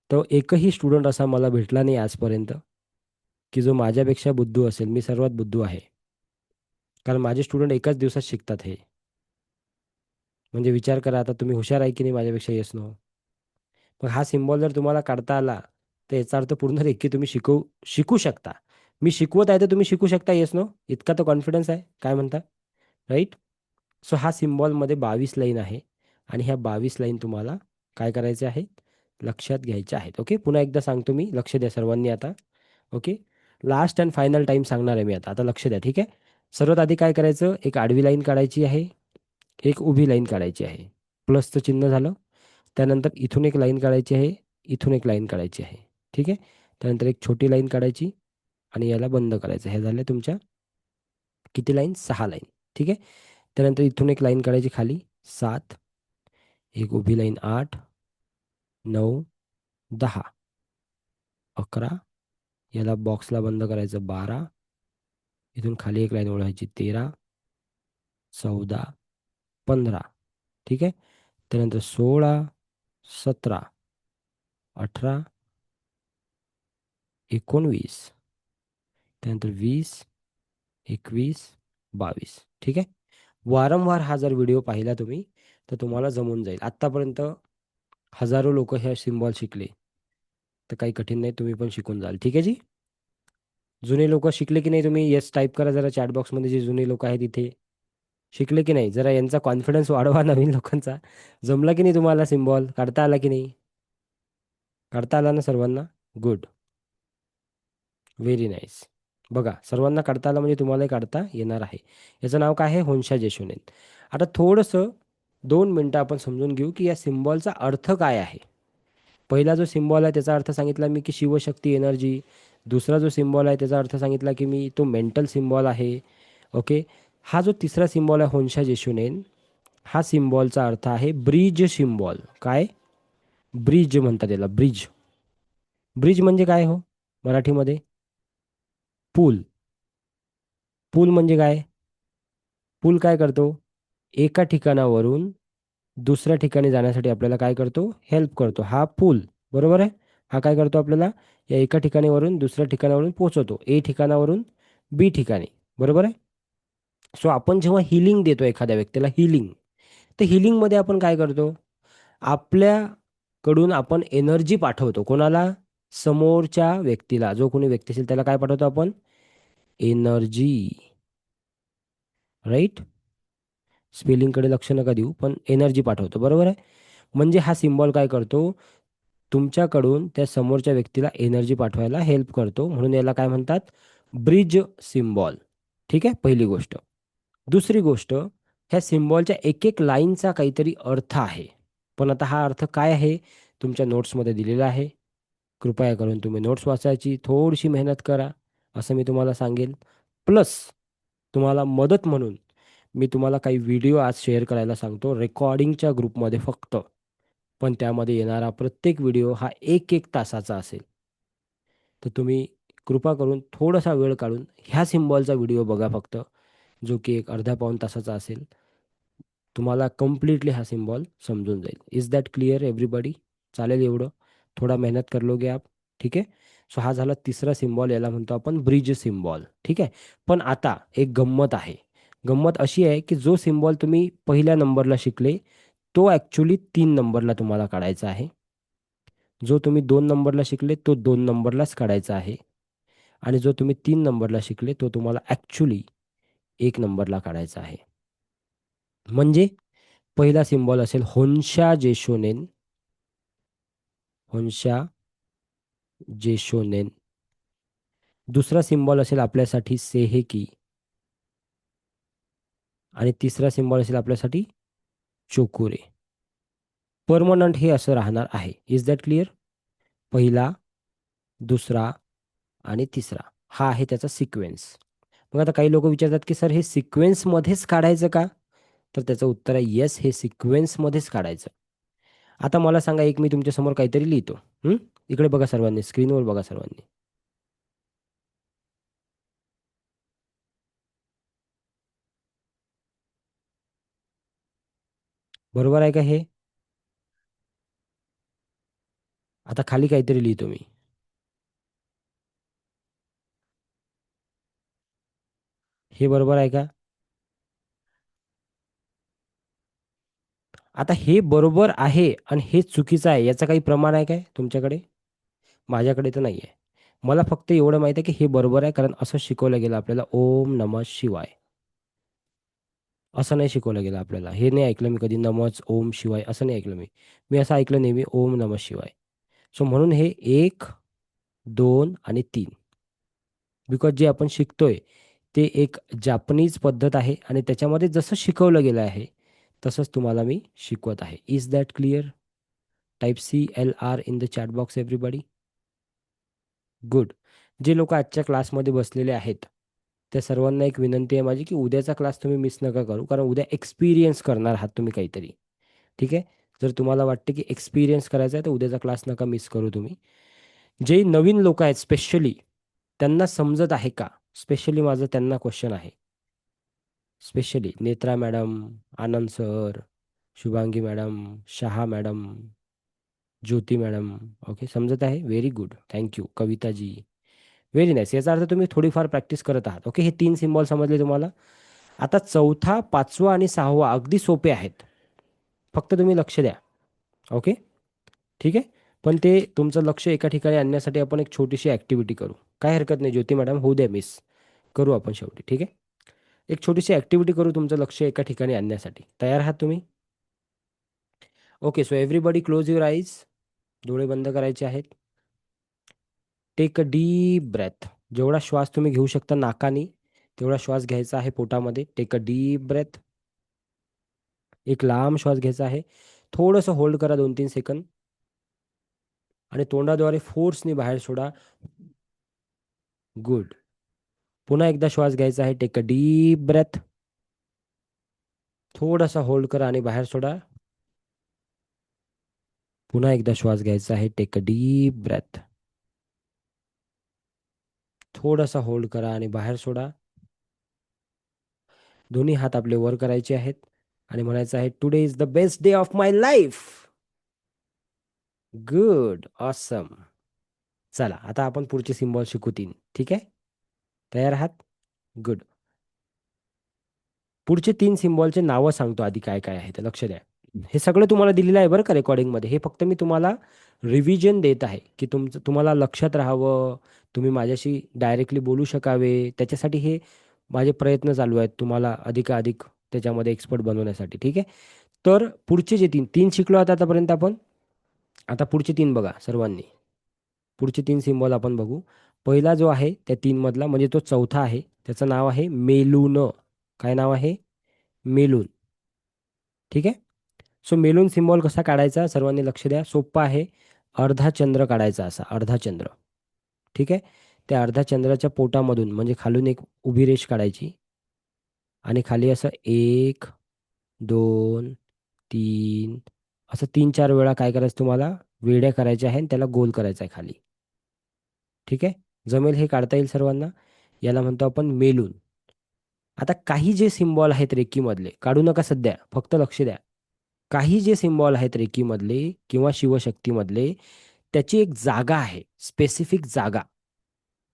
तो एकही स्टुडंट असा मला भेटला नाही आजपर्यंत, की जो माझ्यापेक्षा बुद्धू असेल. मी सर्वात बुद्धू आहे. कारण माझे स्टुडंट एकाच दिवसात शिकतात हे. म्हणजे विचार करा आता, तुम्ही हुशार आहे की नाही माझ्यापेक्षा, येस नो. मग हा सिम्बॉल जर तुम्हाला काढता आला, तर याचा अर्थ पूर्ण रेखी तुम्ही शिकू शकता. मी शिकवत आहे तर तुम्ही शिकू शकता, येस नो. इतका तो कॉन्फिडन्स आहे, काय म्हणता? राईट. सो हा सिम्बॉलमध्ये 22 लाईन आहे. आणि ह्या 22 लाईन तुम्हाला काय करायचे आहेत? लक्षात घ्यायच्या आहेत. ओके. पुन्हा एकदा सांगतो मी, लक्ष द्या सर्वांनी आता. Okay. Last and final time सांगणार आहे मी आता. आता लक्ष द्या. ठीक आहे. सर्वात आधी काय करायचं? एक आडवी लाईन काढायची आहे, एक उभी लाईन काढायची आहे. प्लसचं चिन्ह झालं. त्यानंतर इथून एक लाईन काढायची आहे, इथून एक लाईन काढायची आहे. ठीक आहे. त्यानंतर एक छोटी लाईन काढायची आणि याला बंद करायचं. हे झालं तुमच्या किती लाईन? 6 लाईन. ठीक आहे. त्यानंतर इथून एक लाईन काढायची खाली, सात. एक उभी लाईन, आठ, नऊ, दहा, अकरा. याला बॉक्सला बंद करायचं, बारा. इथून खाली एक लाईन ओढायची, तेरा, चौदा, पंधरा. ठीक आहे. त्यानंतर 16, 17, 18, 19, त्यानंतर 20, 21, 22. ठीक आहे. वारंवार हा जर व्हिडिओ पाहिला तुम्ही, तर तुम्हाला जमून जाईल. आत्तापर्यंत हजारो लोक हे सिम्बॉल शिकले, तर काही कठीण नाही, तुम्ही पण शिकून जाल. ठीक आहे जी. जुने लोक शिकले की नाही? तुम्ही येस टाईप करा जरा चॅट बॉक्समध्ये, जे जुने लोक आहेत इथे. शिकले की नाही? जरा यांचा कॉन्फिडन्स वाढवा नवीन लोकांचा. जमला की नाही तुम्हाला? सिम्बॉल काढता आला की नाही? काढता आला ना सर्वांना? गुड. Very nice. बघा, सर्वांना काढता आला म्हणजे तुम्हालाही काढता येणार आहे. याचं नाव काय आहे? होन्शा जेशोनेन. आता थोडंसं 2 मिनटं आपण समजून घेऊ की या सिम्बॉलचा अर्थ काय आहे. पहिला जो सिम्बॉल आहे त्याचा अर्थ सांगितला मी की शिवशक्ती, एनर्जी. दुसरा जो सिम्बॉल आहे त्याचा अर्थ सांगितला की मी तो मेंटल सिम्बॉल आहे. ओके. हा जो तिसरा सिम्बॉल आहे होन्शा जेशुनेन, हा सिम्बॉलचा अर्थ आहे ब्रिज सिम्बॉल. काय? ब्रिज म्हणतात त्याला, ब्रिज. ब्रिज म्हणजे काय हो मराठीमध्ये? पूल. पूल म्हणजे काय? पूल काय करतो? एका ठिकाणावरून दुसऱ्या ठिकाणी जाण्यासाठी आपल्याला काय करतो? हेल्प करतो. हा पूल. बरोबर आहे. हा काय करतो आपल्याला? या एका ठिकाणीवरून दुसऱ्या ठिकाणावरून पोहोचवतो, ए ठिकाणावरून बी ठिकाणी. बरोबर आहे. सो आपण जेव्हा हिलिंग देतो एखाद्या व्यक्तीला, हिलिंग, तर हिलिंगमध्ये आपण काय करतो? आपल्याकडून आपण एनर्जी पाठवतो. कोणाला? समोरच्या व्यक्तीला. जो कोणी व्यक्ती असेल त्याला काय पाठवतो आपण? एनर्जी. राईट. स्पेलिंगकडे लक्ष नका देऊ, पण एनर्जी पाठवतो. बरोबर आहे. म्हणजे हा सिम्बॉल काय करतो? तुमच्याकडून त्या समोरच्या व्यक्तीला एनर्जी पाठवायला हेल्प करतो. म्हणून याला काय म्हणतात? Bridge symbol. ठीक आहे, पहिली गोष्ट. दुसरी गोष्ट, ह्या सिम्बॉलच्या एक एक लाईनचा काहीतरी अर्थ आहे. पण आता हा अर्थ काय आहे? तुमच्या नोट्समध्ये दिलेला आहे. कृपया करून तुम्ही नोट्स वाचायची थोडीशी मेहनत करा, असं मी तुम्हाला सांगेल. प्लस तुम्हाला मदत म्हणून मी तुम्हाला काही व्हिडिओ आज शेअर करायला सांगतो, रेकॉर्डिंगच्या ग्रुपमध्ये फक्त. पण त्यामध्ये येणारा प्रत्येक व्हिडिओ हा 1-1 तासाचा असेल. तर तुम्ही कृपा करून थोडासा वेळ काढून ह्या सिम्बॉलचा व्हिडिओ बघा फक्त, जो की एक अर्ध्या पाऊण तासाचा असेल. तुम्हाला कम्प्लीटली हा सिम्बॉल समजून जाईल. Is that clear everybody? चालेल एवढं? थोडा मेहनत कर लोगे आप. ठीक आहे. सो हा झाला तिसरा सिम्बॉल, याला म्हणतो आपण ब्रिज सिम्बॉल. ठीक आहे. पण आता एक गंमत आहे. गंमत अशी आहे की जो सिम्बॉल तुम्ही पहिल्या नंबरला शिकले, तो ॲक्च्युली 3 नंबरला तुम्हाला काढायचा आहे. जो तुम्ही 2 नंबरला शिकले तो 2 नंबरलाच काढायचा आहे. आणि जो तुम्ही 3 नंबरला शिकले तो तुम्हाला ॲक्च्युली 1 नंबरला काढायचा आहे. म्हणजे पहिला सिम्बॉल असेल होन्शा जेशोनेन. होन्शा जेशोनेन. दुसरा सिम्बॉल असेल आपल्यासाठी सेहेकी. आणि तिसरा सिम्बॉल असेल आपल्यासाठी चोकुरे. परमनंट हे असं राहणार आहे. Is that clear? पहिला, दुसरा आणि तिसरा, हा आहे त्याचा सिक्वेन्स. मग आता काही लोक विचारतात की सर हे सिक्वेन्समध्येच काढायचं का? तर त्याचं उत्तर आहे येस, हे सिक्वेन्समध्येच काढायचं. आता मला सांगा, एक मी तुमच्यासमोर काहीतरी लिहितो. हं? इकडे बघा सर्वांनी, स्क्रीनवर बघा सर्वांनी. बरोबर आहे का हे? आता खाली काहीतरी लिहितो मी. हे बरोबर आहे का? आता हे बरोबर आहे आणि हे चुकीचं आहे, याचं काही प्रमाण आहे काय तुमच्याकडे? माझ्याकडे तर नाही आहे. मला फक्त एवढं माहीत आहे की हे बरोबर आहे, कारण असं शिकवलं गेलं आपल्याला, ओम नमः शिवाय. असं नाही शिकवलं गेलं आपल्याला. हे नाही ऐकलं मी कधी, नमः ओम शिवाय असं नाही ऐकलं मी. मी असं ऐकलं नेहमी ओम नमः शिवाय. सो म्हणून हे 1, 2 आणि 3. बिकॉज जे आपण शिकतोय ते एक जापनीज पद्धत आहे आणि त्याच्यामध्ये जसं शिकवलं गेलं आहे तसंच तुम्हाला मी शिकवत आहे. Is that clear? Type CLR in the chat box everybody. Good. जे लोक आजच्या क्लासमध्ये बसलेले आहेत त्या सर्वांना एक विनंती आहे माझी की उद्याचा क्लास तुम्ही मिस नका करू, कारण उद्या एक्सपिरियन्स करणार आहात तुम्ही काहीतरी. ठीक आहे. जर तुम्हाला वाटते की एक्सपिरियन्स करायचा आहे तर उद्याचा क्लास नका मिस करू तुम्ही. जे नवीन लोक आहेत स्पेशली, त्यांना समजत आहे का? स्पेशली माझं त्यांना क्वेश्चन आहे. Specially Netra madam, Anand sir, Shubhangi madam, Shah madam, Jyoti madam. Okay, समजत आहे. Very good, thank you. Kavita ji, very nice. याचा अर्थ तुम्ही थोडीफार प्रॅक्टिस करत आहात. ओके, हे 3 सिम्बॉल समजले तुम्हाला. आता चौथा, पाचवा आणि सहावा अगदी सोपे आहेत. फक्त तुम्ही लक्ष द्या. ओके, ठीक आहे. पण ते तुमचं लक्ष एका ठिकाणी आणण्यासाठी आपण एक छोटीशी ॲक्टिव्हिटी करू. काय हरकत नाही ज्योती मॅडम, होऊ द्या मिस. करू आपण शेवटी, ठीक आहे. एक छोटीशी ॲक्टिव्हिटी करू तुमचं लक्ष एका ठिकाणी आणण्यासाठी. तयार आहात तुम्ही? Okay, so everybody close your eyes. डोळे बंद करायचे आहेत. Take a deep breath. जेवढा श्वास तुम्ही घेऊ शकता नाकानी, तेवढा श्वास घ्यायचा आहे पोटामध्ये. Take a deep breath. एक लांब श्वास घ्यायचा आहे. थोडंसं होल्ड करा 2-3 सेकंद आणि तोंडाद्वारे फोर्सनी बाहेर सोडा. गुड. पुन्हा एकदा श्वास घ्यायचा आहे. Take a deep breath. थोडासा होल्ड करा आणि बाहेर सोडा. पुन्हा एकदा श्वास घ्यायचा आहे. Take a deep breath. थोडासा होल्ड करा आणि बाहेर सोडा. दोन्ही हात आपले वर करायचे आहेत आणि म्हणायचं आहे, today is the best day of my life. Good. Awesome. चला, आता आपण पुढचे सिम्बॉल शिकू 3. ठीक आहे? तयार आहात? गुड. पुढचे 3 सिम्बॉलचे नावं सांगतो आधी काय काय आहे ते लक्ष द्या. हे सगळं तुम्हाला दिलेलं आहे बरं का रेकॉर्डिंगमध्ये. हे फक्त मी तुम्हाला रिव्हिजन देत आहे, की तुम्हाला लक्षात राहावं, तुम्ही माझ्याशी डायरेक्टली बोलू शकावे, त्याच्यासाठी हे माझे प्रयत्न चालू आहेत तुम्हाला अधिकाधिक त्याच्यामध्ये एक्सपर्ट बनवण्यासाठी. ठीक आहे? तर पुढचे जे 3 शिकलो आहोत आतापर्यंत आपण. आता पुढचे 3 बघा सर्वांनी. पुढचे 3 सिम्बॉल आपण बघू. पहिला जो आहे त्या 3 मधला म्हणजे तो चौथा आहे. त्याचं नाव आहे मेलून. काय नाव आहे? मेलून. ठीक आहे? सो मेलून सिम्बॉल कसा काढायचा सर्वांनी लक्ष द्या. सोप्पा आहे. अर्धा चंद्र काढायचा असा अर्धा चंद्र. ठीक आहे? त्या अर्ध्या चंद्राच्या पोटामधून म्हणजे खालून एक उभी रेष काढायची आणि खाली असं 1, 2, 3 असं 3-4 वेळा काय करायचं तुम्हाला वेड्या करायच्या आहे आणि त्याला गोल करायचा आहे खाली. ठीक आहे? जमेल हे काढता येईल सर्वांना. याला म्हणतो आपण मेलून. आता काही जे सिम्बॉल आहेत रेकीमधले काढू नका सध्या, फक्त लक्ष द्या. काही जे सिम्बॉल आहेत रेकीमधले किंवा शिवशक्तीमधले, त्याची एक जागा आहे, स्पेसिफिक जागा.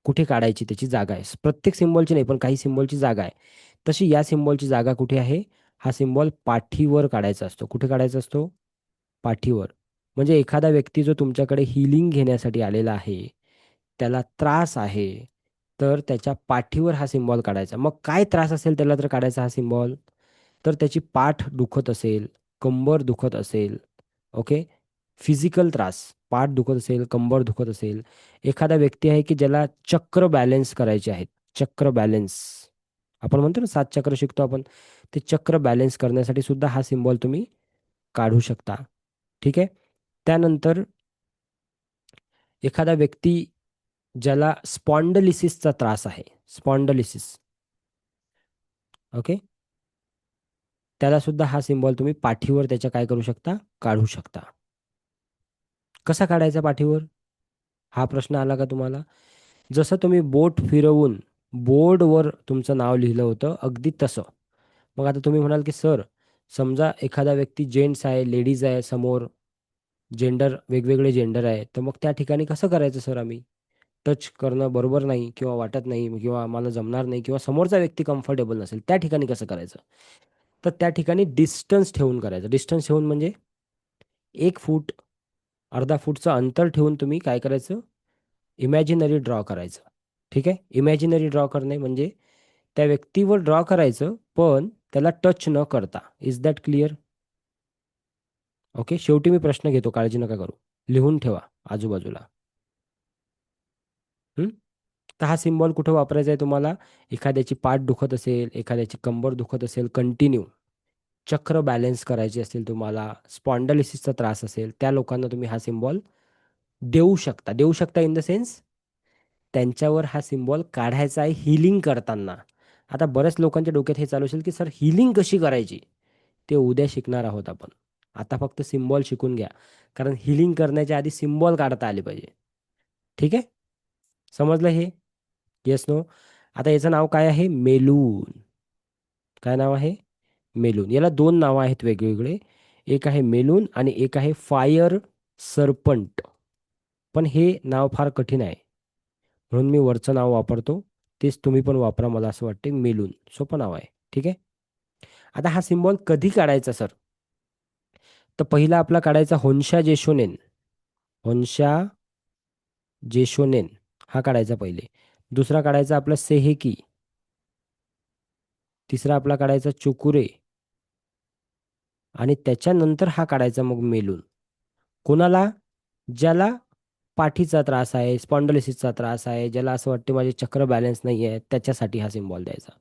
कुठे काढायची त्याची जागा आहे. प्रत्येक सिम्बॉलची नाही, पण काही सिम्बॉलची जागा आहे. तशी या सिम्बॉलची जागा कुठे आहे? हा सिम्बॉल पाठीवर काढायचा असतो. कुठे काढायचा असतो? पाठीवर. म्हणजे एखादा व्यक्ती जो तुमच्याकडे हीलिंग घेण्यासाठी आलेला आहे, त्याला त्रास आहे, तर त्याच्या पाठीवर हा सिम्बॉल काढायचा. मग काय त्रास असेल त्याला तर काढायचा हा सिम्बॉल? तर त्याची पाठ दुखत असेल, कंबर दुखत असेल, ओके. फिजिकल त्रास, पाठ दुखत असेल, कंबर दुखत असेल. एखादा व्यक्ती आहे की ज्याला चक्र बॅलन्स करायचे आहेत. चक्र बॅलन्स. आपण म्हणतो ना 7 चक्र शिकतो आपण. ते चक्र बॅलन्स करण्यासाठी सुद्धा हा सिम्बॉल तुम्ही काढू शकता. ठीक आहे. त्यानंतर एखादा व्यक्ती ज्याला स्पॉन्डलिसिसचा त्रास आहे. स्पॉन्डलिसिस. ओके. त्याला सुद्धा हा सिम्बॉल तुम्ही पाठीवर त्याच्या काय करू शकता? काढू शकता. कसा काढायचा पाठीवर? हा प्रश्न आला का तुम्हाला? जसं तुम्ही बोट फिरवून बोर्डवर तुमचं नाव लिहिलं होतं, अगदी तसं. मग आता तुम्ही म्हणाल, की "सर, समजा एखादा व्यक्ती जेंट्स आहे, लेडीज आहे, समोर जेंडर वेगवेगळे जेंडर आहे, तर मग त्या ठिकाणी कसं करायचं सर आम्ही? टच करणं बरोबर नाही किंवा वाटत नाही किंवा मला जमणार नाही किंवा समोरचा व्यक्ती कम्फर्टेबल नसेल, त्या ठिकाणी कसं करायचं?" तर त्या ठिकाणी डिस्टन्स ठेवून करायचं. डिस्टन्स ठेवून म्हणजे 1 फूट, अर्धा फूटचं अंतर ठेवून तुम्ही काय करायचं? इमॅजिनरी ड्रॉ करायचं. ठीक आहे. इमॅजिनरी ड्रॉ करणे म्हणजे त्या व्यक्तीवर ड्रॉ करायचं, पण त्याला टच न करता. Is that clear? ओके. शेवटी मी प्रश्न घेतो, काळजी नका करू. लिहून ठेवा आजूबाजूला. हं. तर हा सिम्बॉल कुठं वापरायचा आहे तुम्हाला? एखाद्याची पाठ दुखत असेल, एखाद्याची कंबर दुखत असेल कंटिन्यू, चक्र बॅलन्स करायचे असतील तुम्हाला, स्पॉन्डलिसिसचा त्रास असेल, त्या लोकांना तुम्ही हा सिम्बॉल देऊ शकता. देऊ शकता इन द सेन्स त्यांच्यावर हा सिम्बॉल काढायचा आहे हीलिंग करताना. आता बऱ्याच लोकांच्या डोक्यात हे चालू असेल, की सर हीलिंग कशी करायची? ते उद्या शिकणार आहोत आपण. आता फक्त सिम्बॉल शिकून घ्या. कारण हीलिंग करण्याच्या आधी सिम्बॉल काढता आले पाहिजे. ठीक आहे? समजलं हे? Yes, no? आता याचं नाव काय आहे? मेलून. काय नाव आहे? मेलून. याला 2 नावं आहेत वेगवेगळे. एक आहे मेलून आणि एक आहे फायर सर्पंट. पण हे नाव फार कठीण आहे. म्हणून मी वरचं नाव वापरतो. तेच तुम्ही पण वापरा मला असं वाटते. मेलून. सोपं नाव आहे. ठीक आहे. आता हा सिम्बॉल कधी काढायचा सर? तर पहिला आपला काढायचा होन्शा जेशोनेन. होन्शा जेशोनेन हा काढायचा पहिले. दुसरा काढायचा आपला सेहेकी. तिसरा आपला काढायचा चुकुरे. आणि त्याच्यानंतर हा काढायचा मग मेलून. कोणाला? ज्याला पाठीचा त्रास आहे, स्पॉन्डलिसिसचा त्रास आहे, ज्याला असं वाटते माझे चक्र बॅलन्स नाही आहे, त्याच्यासाठी हा सिम्बॉल द्यायचा.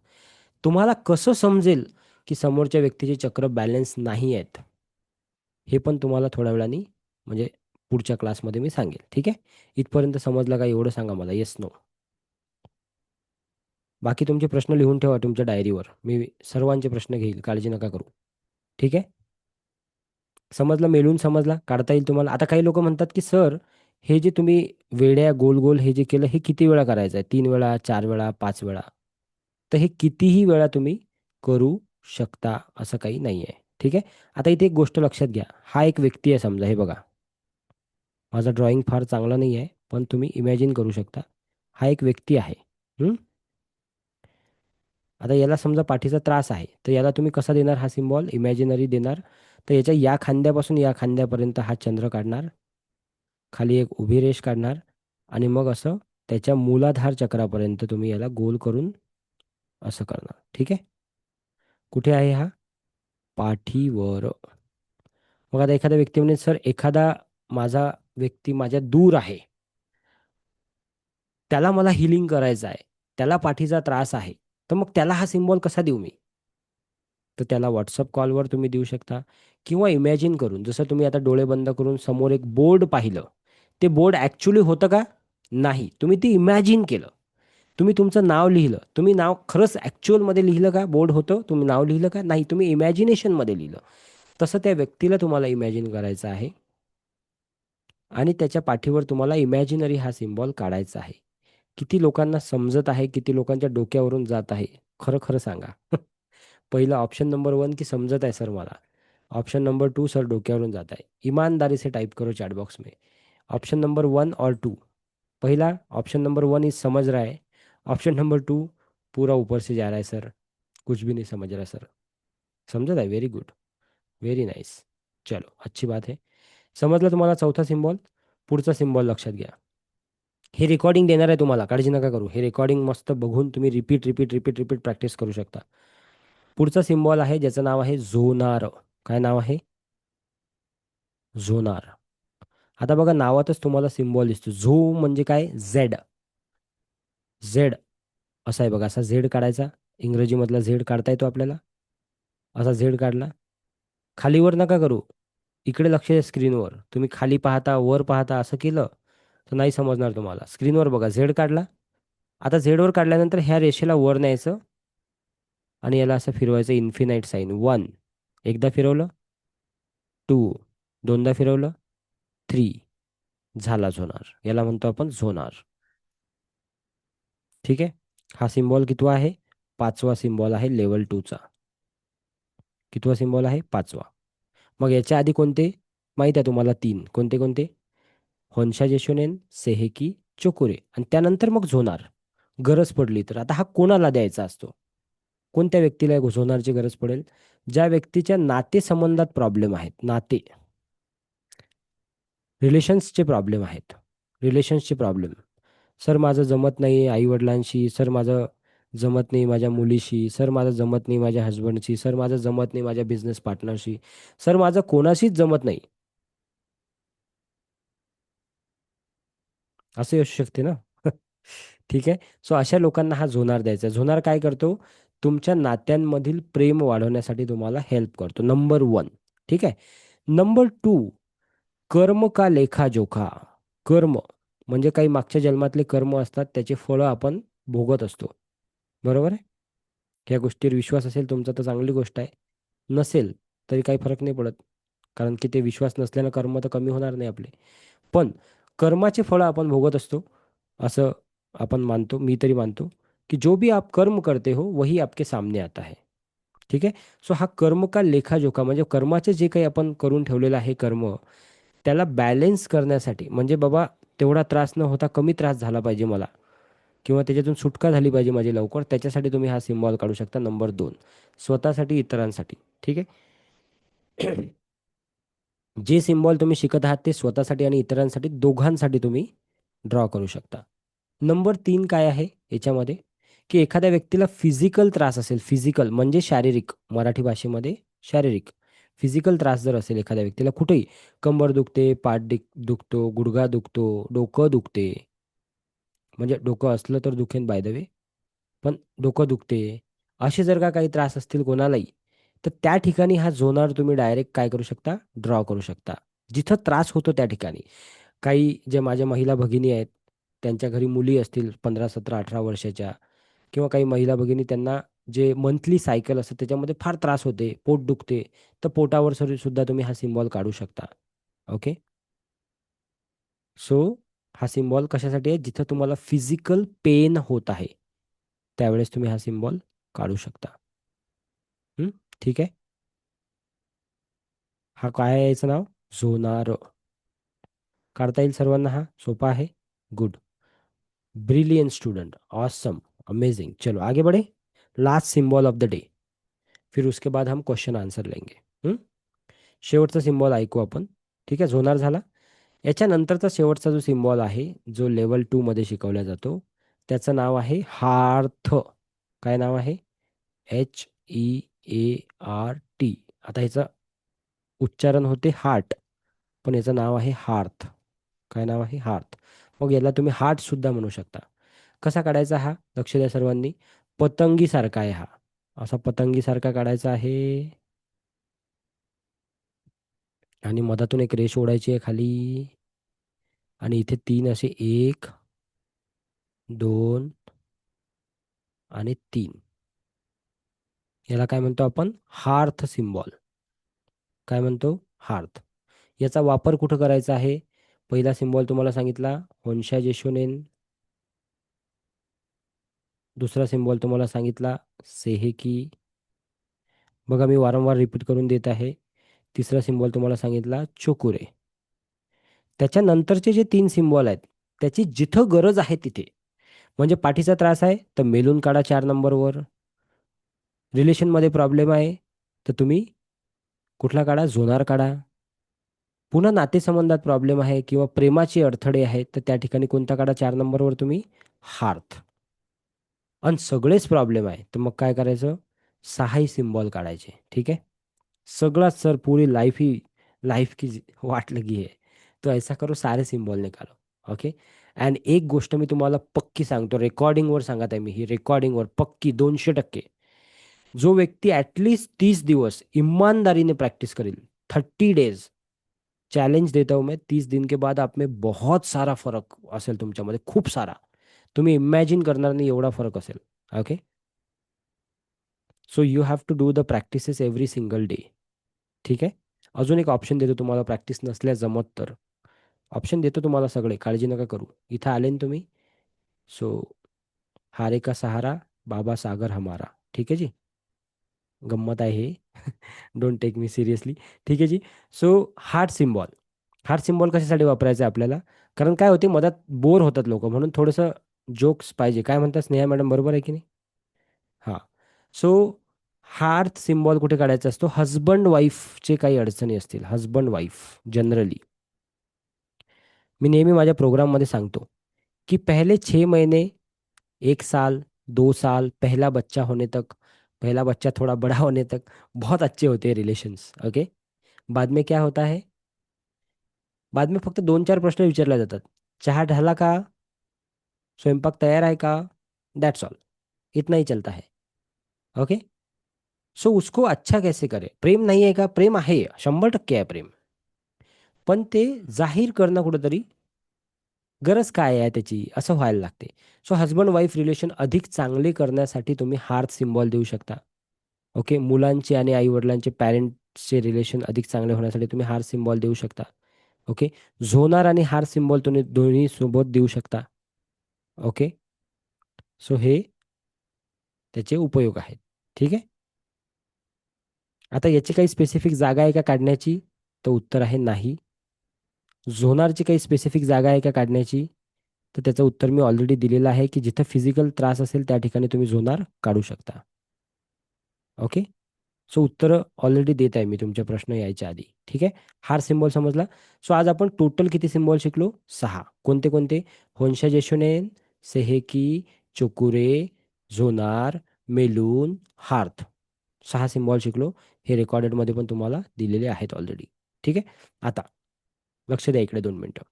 तुम्हाला कसं समजेल की समोरच्या व्यक्तीचे चक्र बॅलन्स नाही आहेत, हे पण तुम्हाला थोड्या वेळाने म्हणजे पुढच्या क्लासमध्ये मी सांगेल. ठीक आहे. इथपर्यंत समजलं का एवढं सांगा मला, येस नो. बाकी तुमचे प्रश्न लिहून ठेवा तुमच्या डायरीवर, मी सर्वांचे प्रश्न घेईल, काळजी नका करू. ठीक आहे. समजलं? मेलून समजला, काढता येईल तुम्हाला. आता काही लोक म्हणतात की सर, हे जे तुम्ही वेड्या गोल गोल हे जे केलं, हे किती वेळा करायचं आहे? 3 वेळा, 4 वेळा, 5 वेळा? तर हे कितीही वेळा तुम्ही करू शकता, असं काही नाही आहे. ठीक आहे. आता इथे एक गोष्ट लक्षात घ्या. हा एक व्यक्ती आहे समजा, हे बघा. माझा ड्रॉइंग फार चांगला नाही आहे, पण तुम्ही इमॅजिन करू शकता. हा एक व्यक्ती आहे. हं? आता याला समजा पाठीचा त्रास आहे, तर याला तुम्ही कसा देणार हा सिम्बॉल? इमॅजिनरी देणार. तर याच्या या खांद्यापासून या खांद्यापर्यंत हा चंद्र काढणार, खाली एक उभी रेष काढणार आणि मग असं त्याच्या मूलाधार चक्रापर्यंत तुम्ही याला गोल करून असं करणार. ठीक आहे. कुठे आहे हा? पाठीवर. मग आता एखादा व्यक्ती म्हणजे सर, एखादा माझा व्यक्ती माझ्या दूर आहे, त्याला मला हिलिंग करायचं आहे, त्याला पाठीचा त्रास आहे, तर मग त्याला हा सिम्बॉल कसा देऊ मी? तर त्याला व्हॉट्सअप कॉलवर तुम्ही देऊ शकता, किंवा इमॅजिन करून, जसं तुम्ही आता डोळे बंद करून समोर एक बोर्ड पाहिलं. ते बोर्ड ॲक्च्युली होतं का? नाही. तुम्ही ते इमॅजिन केलं. तुम्ही तुमचं नाव लिहिलं. तुम्ही नाव खरंच ॲक्च्युअलमध्ये लिहिलं का? बोर्ड होतं, तुम्ही नाव लिहिलं का? नाही. तुम्ही इमॅजिनेशनमध्ये लिहिलं. तसं त्या व्यक्तीला तुम्हाला इमॅजिन करायचं आहे आणि त्याच्या पाठीवर तुम्हाला इमॅजिनरी हा सिम्बॉल काढायचा आहे. किती लोकांना समजत आहे? किती लोकांच्या डोक्यावरून जात आहे? खरं, खरं सांगा. पहिलं ऑप्शन नंबर 1 की समझत है सर मला. ऑप्शन नंबर 2 सर डोक्यावरून जात आहे. ईमानदारी से टाइप करो चैट बॉक्स में. ऑप्शन नंबर 1 और 2. पहला ऑप्शन नंबर 1 इज समझ रहा है. ऑप्शन नंबर 2 पूरा ऊपर से जा रहा है सर. कुछ भी नहीं समझ रहा सर. समझत आहे? Very good. Very nice. चलो, अच्छी बात है. समजलं तुम्हाला चौथा सिम्बॉल? पुढचा सिम्बॉल लक्षात घ्या. हे रेकॉर्डिंग देणार आहे तुम्हाला, काळजी नका करू. हे रेकॉर्डिंग मस्त बघून तुम्ही repeat, repeat, repeat, repeat practice करू शकता. पुढचा सिम्बॉल आहे ज्याचं नाव आहे झोनार. काय नाव आहे? झोनार. आता बघा नावातच तुम्हाला सिम्बॉल दिसतो. झो म्हणजे काय? झेड. झेड असा आहे बघा. असा झेड काढायचा. इंग्रजीमधला झेड काढता येतो आपल्याला. असा झेड काढला. खालीवर नका करू. इकडे लक्ष द्या स्क्रीनवर. तुम्ही खाली पाहता, वर पाहता असं केलं तर नाही समजणार तुम्हाला. स्क्रीनवर बघा. झेड काढला. आता झेडवर काढल्यानंतर ह्या रेषेला वर न्यायचं आणि याला असं फिरवायचं इन्फिनाईट साईन. 1 एकदा फिरवलं, 2 दोनदा फिरवलं, 3 झाला झोनार. याला म्हणतो आपण झोनार. ठीक आहे. हा सिम्बॉल कितवा आहे? पाचवा सिम्बॉल आहे लेवल 2चा. कितवा सिम्बॉल आहे? पाचवा. मग याच्या आधी कोणते माहीत आहे तुम्हाला? 3. कोणते कोणते? होन्शा जेशोनेन, सेहेकी, चोकुरे आणि त्यानंतर मग झोनार. गरज पडली तर. आता हा कोणाला द्यायचा असतो? कोणत्या व्यक्तीला या झोनारची गरज पडेल? ज्या व्यक्तीच्या नातेसंबंधात प्रॉब्लेम आहेत. नाते, रिलेशन्सचे प्रॉब्लेम आहेत. रिलेशन्सचे प्रॉब्लेम. सर माझं जमत नाही आई-वडिलांशी, सर माझं जमत नाही माझ्या मुलीशी, सर माझं जमत नाही माझ्या हसबंडशी, सर माझं जमत नाही माझ्या बिझनेस पार्टनरशी, सर माझं कोणाशीच जमत नाही. असं असू शकते ना? ठीक आहे. सो अशा लोकांना हा झोनार द्यायचा. झोनार काय करतो? तुमच्या नात्यांमधील प्रेम वाढवण्यासाठी तुम्हाला हेल्प करतो. नंबर 1. ठीक आहे. नंबर 2, कर्म का लेखा-जोखा. कर्म म्हणजे काही मागच्या जन्मातले कर्म असतात, त्याची फळं आपण भोगत असतो. बरोबर आहे? या गोष्टीवर विश्वास असेल तुमचा तर चांगली गोष्ट आहे. नसेल तरी काही फरक नाही पडत. कारण की ते विश्वास नसल्यानं कर्म तर कमी होणार नाही आपले. पण कर्माची फळं आपण भोगत असतो, असं आपण मानतो, मी तरी मानतो, की जो भी आप कर्म करते हो, वही आपके सामने आता है. ठीक आहे. सो हा कर्म का लेखाजोखा म्हणजे कर्माचे जे काही आपण करून ठेवलेलं आहे कर्म, त्याला बॅलन्स करण्यासाठी म्हणजे बाबा तेवढा त्रास न होता कमी त्रास झाला पाहिजे मला, किंवा त्याच्यातून सुटका झाली पाहिजे माझी लवकर, त्याच्यासाठी तुम्ही हा सिम्बॉल काढू शकता. नंबर 2, स्वतःसाठी, इतरांसाठी. ठीक आहे. जे सिम्बॉल तुम्ही शिकत आहात ते स्वतःसाठी आणि इतरांसाठी दोघांसाठी तुम्ही ड्रॉ करू शकता. नंबर 3 काय आहे याच्यामध्ये, की एखाद्या व्यक्तीला फिजिकल त्रास असेल, फिजिकल म्हणजे शारीरिक, मराठी भाषेमध्ये शारीरिक. फिजिकल त्रास जर असेल एखाद्या व्यक्तीला कुठेही, कंबर दुखते, पाठ दुखतो, गुडघा दुखतो, डोकं दुखते, म्हणजे डोकं असलं तर दुखेन बाय द वे, पण डोकं दुखते, असे जर का काही त्रास असतील कोणालाही, तर त्या ठिकाणी हा झोनार तुम्ही डायरेक्ट काय करू शकता, ड्रॉ करू शकता. जिथं त्रास होतो त्या ठिकाणी. काही जे माझ्या महिला भगिनी आहेत, त्यांच्या घरी मुली असतील 15, 17, 18 वर्षाच्या, किंवा काही महिला भगिनी त्यांना जे मंथली सायकल असते त्याच्यामध्ये फार त्रास होते, पोट दुखते, तर पोटावर सुद्धा तुम्ही हा सिम्बॉल काढू शकता. ओके. सो हा सिम्बॉल कशासाठी आहे? जिथं तुम्हाला फिजिकल पेन होत आहे, त्यावेळेस तुम्ही हा सिम्बॉल काढू शकता. हं, ठीक आहे. हा काय आहे याचं नाव? झोनार. काढता येईल सर्वांना हा? सोपा आहे? Good. Brilliant student, awesome, amazing. चलो आगे बढ़े. Last symbol of the day, फिर उसके बाद हम क्वेश्चन आन्सर लेंगे. हं? शेवटचा सिम्बॉल ऐकू आपण. ठीक आहे, झोनार झाला. याच्यानंतरचा शेवटचा जो सिम्बॉल आहे, जो लेवल 2 मध्ये शिकवला जातो, त्याचं नाव आहे हार्थ. काय नाव आहे? HEART. आता ह्याचं उच्चारण होते हार्ट, पण याचं नाव आहे हार्थ. काय नाव आहे? हार्थ. मग याला तुम्ही हार्ट सुद्धा म्हणू शकता. कसा काढायचा हा? लक्ष द्या सर्वांनी. पतंगीसारखा आहे हा. असा पतंगीसारखा काढायचा आहे आणि मधातून एक रेष ओढायची आहे खाली, आणि इथे 3 असे 1, 2 आणि 3. याला काय म्हणतो आपण? Hearth symbol. काय म्हणतो? हार्थ. याचा वापर कुठं करायचा आहे? पहिला सिम्बॉल तुम्हाला सांगितला, होन्शा जेशोनेन. दुसरा सिम्बॉल तुम्हाला सांगितला, सेहेकी. बघा मी वारंवार रिपीट करून देत आहे. तिसरा सिम्बॉल तुम्हाला सांगितला, चोकुरे. त्याच्यानंतरचे जे 3 सिम्बॉल आहेत, त्याची जिथं गरज आहे तिथे, म्हणजे पाठीचा त्रास आहे, तर मेलून काढा 4 नंबरवर. रिलेशनमध्ये प्रॉब्लेम आहे, तर तुम्ही कुठला काढा? झोनार काढा. पुन्हा नातेसंबंधात प्रॉब्लेम आहे किंवा प्रेमाचे अडथळे आहेत, तर त्या ठिकाणी कोणता काढा? 4 नंबरवर तुम्ही हार्थ. आणि सगळेच प्रॉब्लेम आहे, तर मग काय करायचं? 6ही सिम्बॉल काढायचे. ठीक आहे. सगळाच सर पूरी लाइफ की वाट लगी है. तो ऐसा करो, सारे सिम्बॉल निकालो. ओके. अँड एक गोष्ट मी तुम्हाला पक्की सांगतो, रेकॉर्डिंगवर सांगत आहे मी, ही रेकॉर्डिंगवर पक्की 200%. जो व्यक्ती ॲटलीस्ट 30 दिवस ईमानदारीने प्रैक्टिस करेल, 30 डेज, चॅलेंज देता हूं मैं, 30 दिन के बाद आप में बहुत सारा फरक असेल तुमच्यामध्ये, खूप सारा. तुम्ही इमॅजिन करणार नाही एवढा फरक असेल. Okay. So you have to do the practices every single day. ठीक आहे. अजून एक ऑप्शन देतो तुम्हाला, प्रॅक्टिस नसल्यास जमत तर. ऑप्शन देतो तुम्हाला सगळे, काळजी नका करू. इथं आले ना तुम्ही. सो हारे का सहारा, बाबा सागर हमारा. ठीक आहे जी. गंमत आहे हे. Don't take me seriously. ठीक आहे जी. So heart symbol. Heart symbol कशासाठी वापरायचं आहे आपल्याला? कारण काय होते, मधात बोर होतात लोकं, म्हणून थोडंसं जोक्स पाहिजे. काय म्हणतात स्नेहा मॅडम, बरोबर आहे की नाही? हां. सो हार्ट सिम्बॉल कुठे काढायचा असतो? हजबंड वाईफचे काही अडचणी असतील, हजबंड वाईफ जनरली. मी नेहमी माझ्या प्रोग्राममध्ये सांगतो, कि पहले 6 महीने, 1 साल, 2 साल, पहला बच्चा होने तक, पहला बच्चा थोड़ा बड़ा होने तक बहुत अच्छे होते हैं रिलेशन्स. ओके. बाद में क्या होता है? बाद में फक्त 2-4 प्रश्न विचारले जातात. चहा झाला का? स्वयंपाक तयार आहे का? That's all. इतना ही चलता है. ओके. सो उसको अच्छा कैसे करें? प्रेम नाही आहे का? प्रेम आहे, 100% आहे प्रेम. पण ते जाहीर करणं कुठेतरी, गरज काय आहे त्याची, असं व्हायला लागते. सो हसबंड वाईफ रिलेशन अधिक चांगले करण्यासाठी तुम्ही हार्ट सिम्बॉल देऊ शकता. ओके. मुलांचे आणि आई-वडिलांचे, पॅरेंट्सचे रिलेशन अधिक चांगले होण्यासाठी तुम्ही हार्ट सिम्बॉल देऊ शकता. ओके. झोनार आणि हार्ट सिम्बॉल तुम्ही दोन्ही सोबत देऊ शकता. ओके. सो हे त्याचे उपयोग आहेत. ठीक आहे. आता याची काही स्पेसिफिक जागा आहे का काढण्याची? तर उत्तर आहे नाही. झोनारची काही स्पेसिफिक जागा आहे का काढण्याची? तर त्याचं उत्तर मी ऑलरेडी दिलेलं आहे, की जिथं फिजिकल त्रास असेल त्या ठिकाणी तुम्ही झोनार काढू शकता. ओके. सो उत्तरं ऑलरेडी देत आहे मी तुमचे प्रश्न यायच्या आधी. ठीक आहे. हार सिम्बॉल समजला. सो आज आपण टोटल किती सिम्बॉल शिकलो? 6. कोणते कोणते? होन्शा जेशोनेन, सेहेकी, चोकुरे, झोनार, मेलून, हार्थ. 6 सिम्बॉल शिकलो. हे रेकॉर्डेडमध्ये पण तुम्हाला दिलेले आहेत ऑलरेडी. ठीक आहे. आता लक्ष द्या इकडे 2 मिनिटं.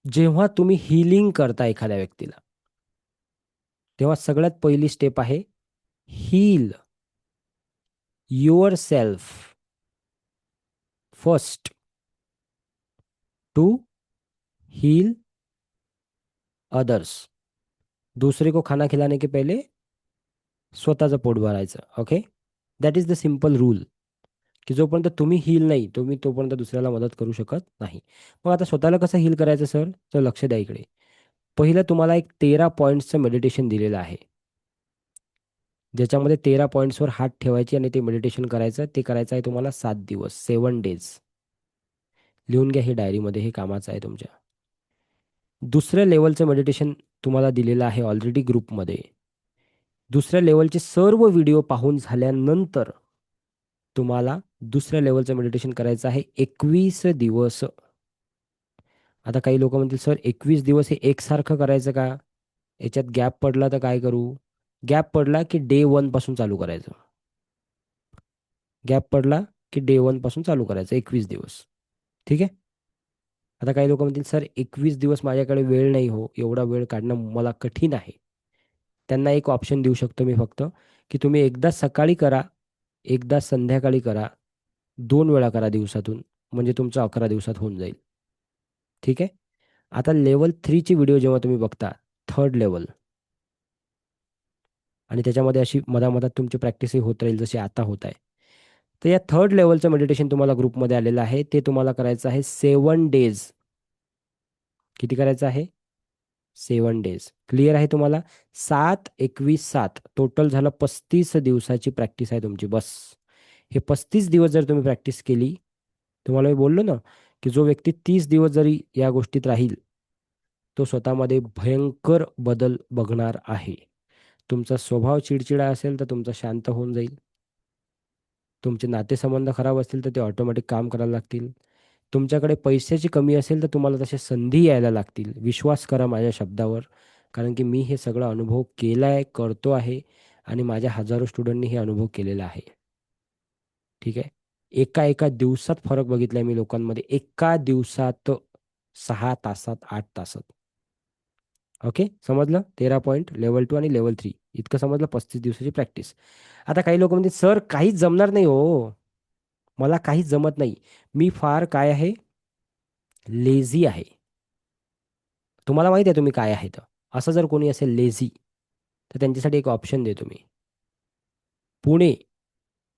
जेव्हा तुम्ही हीलिंग करता एखाद्या व्यक्तीला, तेव्हा सगळ्यात पहिली स्टेप आहे heal yourself first to heal others. दूसरे को खाना खिलाने के पहले स्वतःचं पोट भरायचं. Okay. That is the simple rule. की जोपर्यंत तुम्ही हील नाही तुम्ही तोपर्यंत दुसऱ्याला मदत करू शकत नाही. मग आता स्वतःला कसं हील करायचं सर? तर लक्ष द्या इकडे. पहिलं तुम्हाला एक 13 पॉईंट्सचं मेडिटेशन दिलेलं आहे. ज्याच्यामध्ये 13 पॉईंट्सवर हात ठेवायचे आणि ते मेडिटेशन करायचं. ते करायचं आहे तुम्हाला 7 दिवस, 7 डेज. लिहून घ्या हे डायरीमध्ये, हे कामाचं आहे तुमच्या. दुसऱ्या लेवलचं मेडिटेशन तुम्हाला दिलेलं आहे ऑलरेडी ग्रुपमध्ये. दुसऱ्या लेवलचे सर्व व्हिडिओ पाहून झाल्यानंतर तुम्हाला दुसऱ्या लेवलचं मेडिटेशन करायचं आहे 21 दिवस. आता काही लोक म्हणतील सर 21 दिवस हे एकसारखं करायचं का? याच्यात गॅप पडला तर काय करू? गॅप पडला की डे 1 पासून चालू करायचं. गॅप पडला की डे 1 पासून चालू करायचं 21 दिवस. ठीक आहे. आता काही लोक म्हणतील सर 21 दिवस माझ्याकडे वेळ नाही हो, एवढा वेळ काढणं मला कठीण आहे. त्यांना एक ऑप्शन देऊ शकतो मी फक्त, की तुम्ही एकदा सकाळी करा, एकदा संध्याकाळी करा, 2 वेळा करा दिवसातून, म्हणजे तुमचं 11 दिवसात होऊन जाईल. ठीक आहे. आता लेवल 3ची व्हिडिओ जेव्हा तुम्ही बघता, थर्ड लेवल, आणि त्याच्यामध्ये अशी मधामधात तुमची प्रॅक्टिसही होत राहील जशी आता होत आहे. तर या थर्ड लेवलचं मेडिटेशन तुम्हाला ग्रुपमध्ये आलेलं आहे. ते तुम्हाला करायचं आहे 7 डेज. किती करायचं आहे? 7 डेज. क्लिअर आहे तुम्हाला? 7, 21, 7 टोटल झालं 35 दिवसाची प्रॅक्टिस आहे तुमची बस. हे 35 दिवस जर तुम्ही प्रॅक्टिस केली, तुम्हाला मी बोललो ना, की जो व्यक्ती 30 दिवस जरी या गोष्टीत राहील, तो स्वतःमध्ये भयंकर बदल बघणार आहे. तुमचा स्वभाव चिडचिडा असेल तर तुमचा शांत होऊन जाईल. तुमचे नातेसंबंध खराब असतील तर ते ऑटोमॅटिक काम करायला लागतील. तुमच्याकडे पैशाची कमी असेल तर तुम्हाला तशा संधी यायला लागतील. विश्वास करा माझ्या शब्दावर. कारण की मी हे सगळा अनुभव केला आहे, करतो आहे आणि माझ्या हजारो स्टुडंटनी हे अनुभव केलेला आहे. ठीक आहे. एका दिवसात फरक बघितलाय मी लोकांमध्ये. एका दिवसात, 6 तासात, 8 तासात. ओके. समजलं? 13 पॉईंट लेव्हल 2 आणि लेव्हल 3 इतकं समजलं. 35 दिवसाची प्रॅक्टिस. आता काही लोक म्हणतील सर काहीच जमणार नाही हो, मला काहीच जमत नाही, मी फार काय आहे, लेझी आहे. तुम्हाला माहिती आहे तुम्ही काय आहे तर. असं जर कोणी असेल लेझी, तर त्यांच्यासाठी एक ऑप्शन देतो मी. पुणे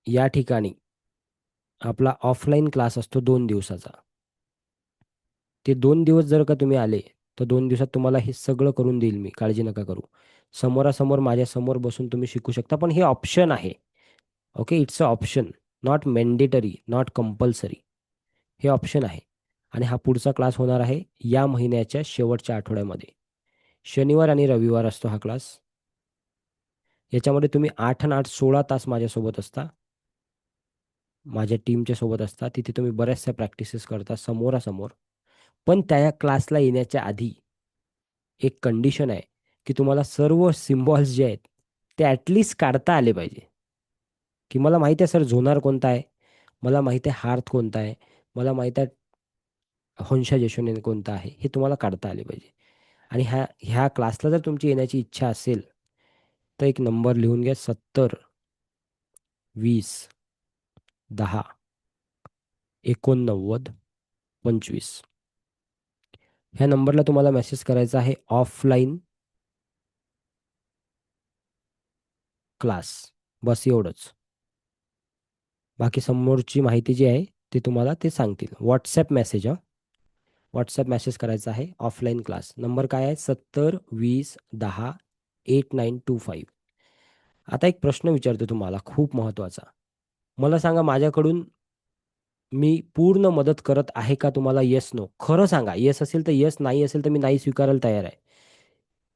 या ठिकाणी आपला ऑफलाईन क्लास असतो 2 दिवसाचा. ते 2 दिवस जर का तुम्ही आले, तर 2 दिवसात तुम्हाला हे सगळं करून देईल मी, काळजी नका करू. समोरासमोर माझ्यासमोर बसून तुम्ही शिकू शकता, पण हे ऑप्शन आहे. Okay. It's a option, not mandatory, not compulsory. हे ऑप्शन आहे. आणि हा पुढचा क्लास होणार आहे या महिन्याच्या शेवटच्या आठवड्यामध्ये. शनिवार आणि रविवार असतो हा क्लास. याच्यामध्ये तुम्ही 8 आणि 8 16 तास माझ्यासोबत असता. माझ्या टीमच्या सोबत असता. तिथे तुम्ही बऱ्याचशा प्रॅक्टिसेस करता समोरासमोर. पण त्या क्लासला येण्याच्या आधी एक कंडिशन आहे, की तुम्हाला सर्व सिम्बॉल्स जे आहेत, ते ॲटलीस्ट काढता आले पाहिजे. की मला माहिती आहे सर झोनार कोणता आहे, मला माहिती आहे हार्थ कोणता आहे, मला माहीत आहे होन्शा जेशोनेन कोणता आहे, हे तुम्हाला काढता आले पाहिजे. आणि ह्या क्लासला जर तुमची येण्याची इच्छा असेल, तर एक नंबर लिहून घ्या. 70 20 10 89 25. ह्या नंबरला तुम्हाला मेसेज करायचा आहे ऑफलाईन क्लास. बस एवढंच. बाकी समोरची माहिती जी आहे ती तुम्हाला ते सांगतील. व्हॉट्सॲप मेसेज, व्हॉट्सॲप मेसेज करायचा आहे ऑफलाईन क्लास. नंबर काय आहे? 70 20 10 8925. आता एक प्रश्न विचारतो तुम्हाला खूप महत्त्वाचा. मला सांगा माझ्याकडून मी पूर्ण मदत करत आहे का तुम्हाला? येस नो खरं सांगा. येस असेल तर येस, नाही असेल तर मी नाही स्वीकारायला तयार आहे.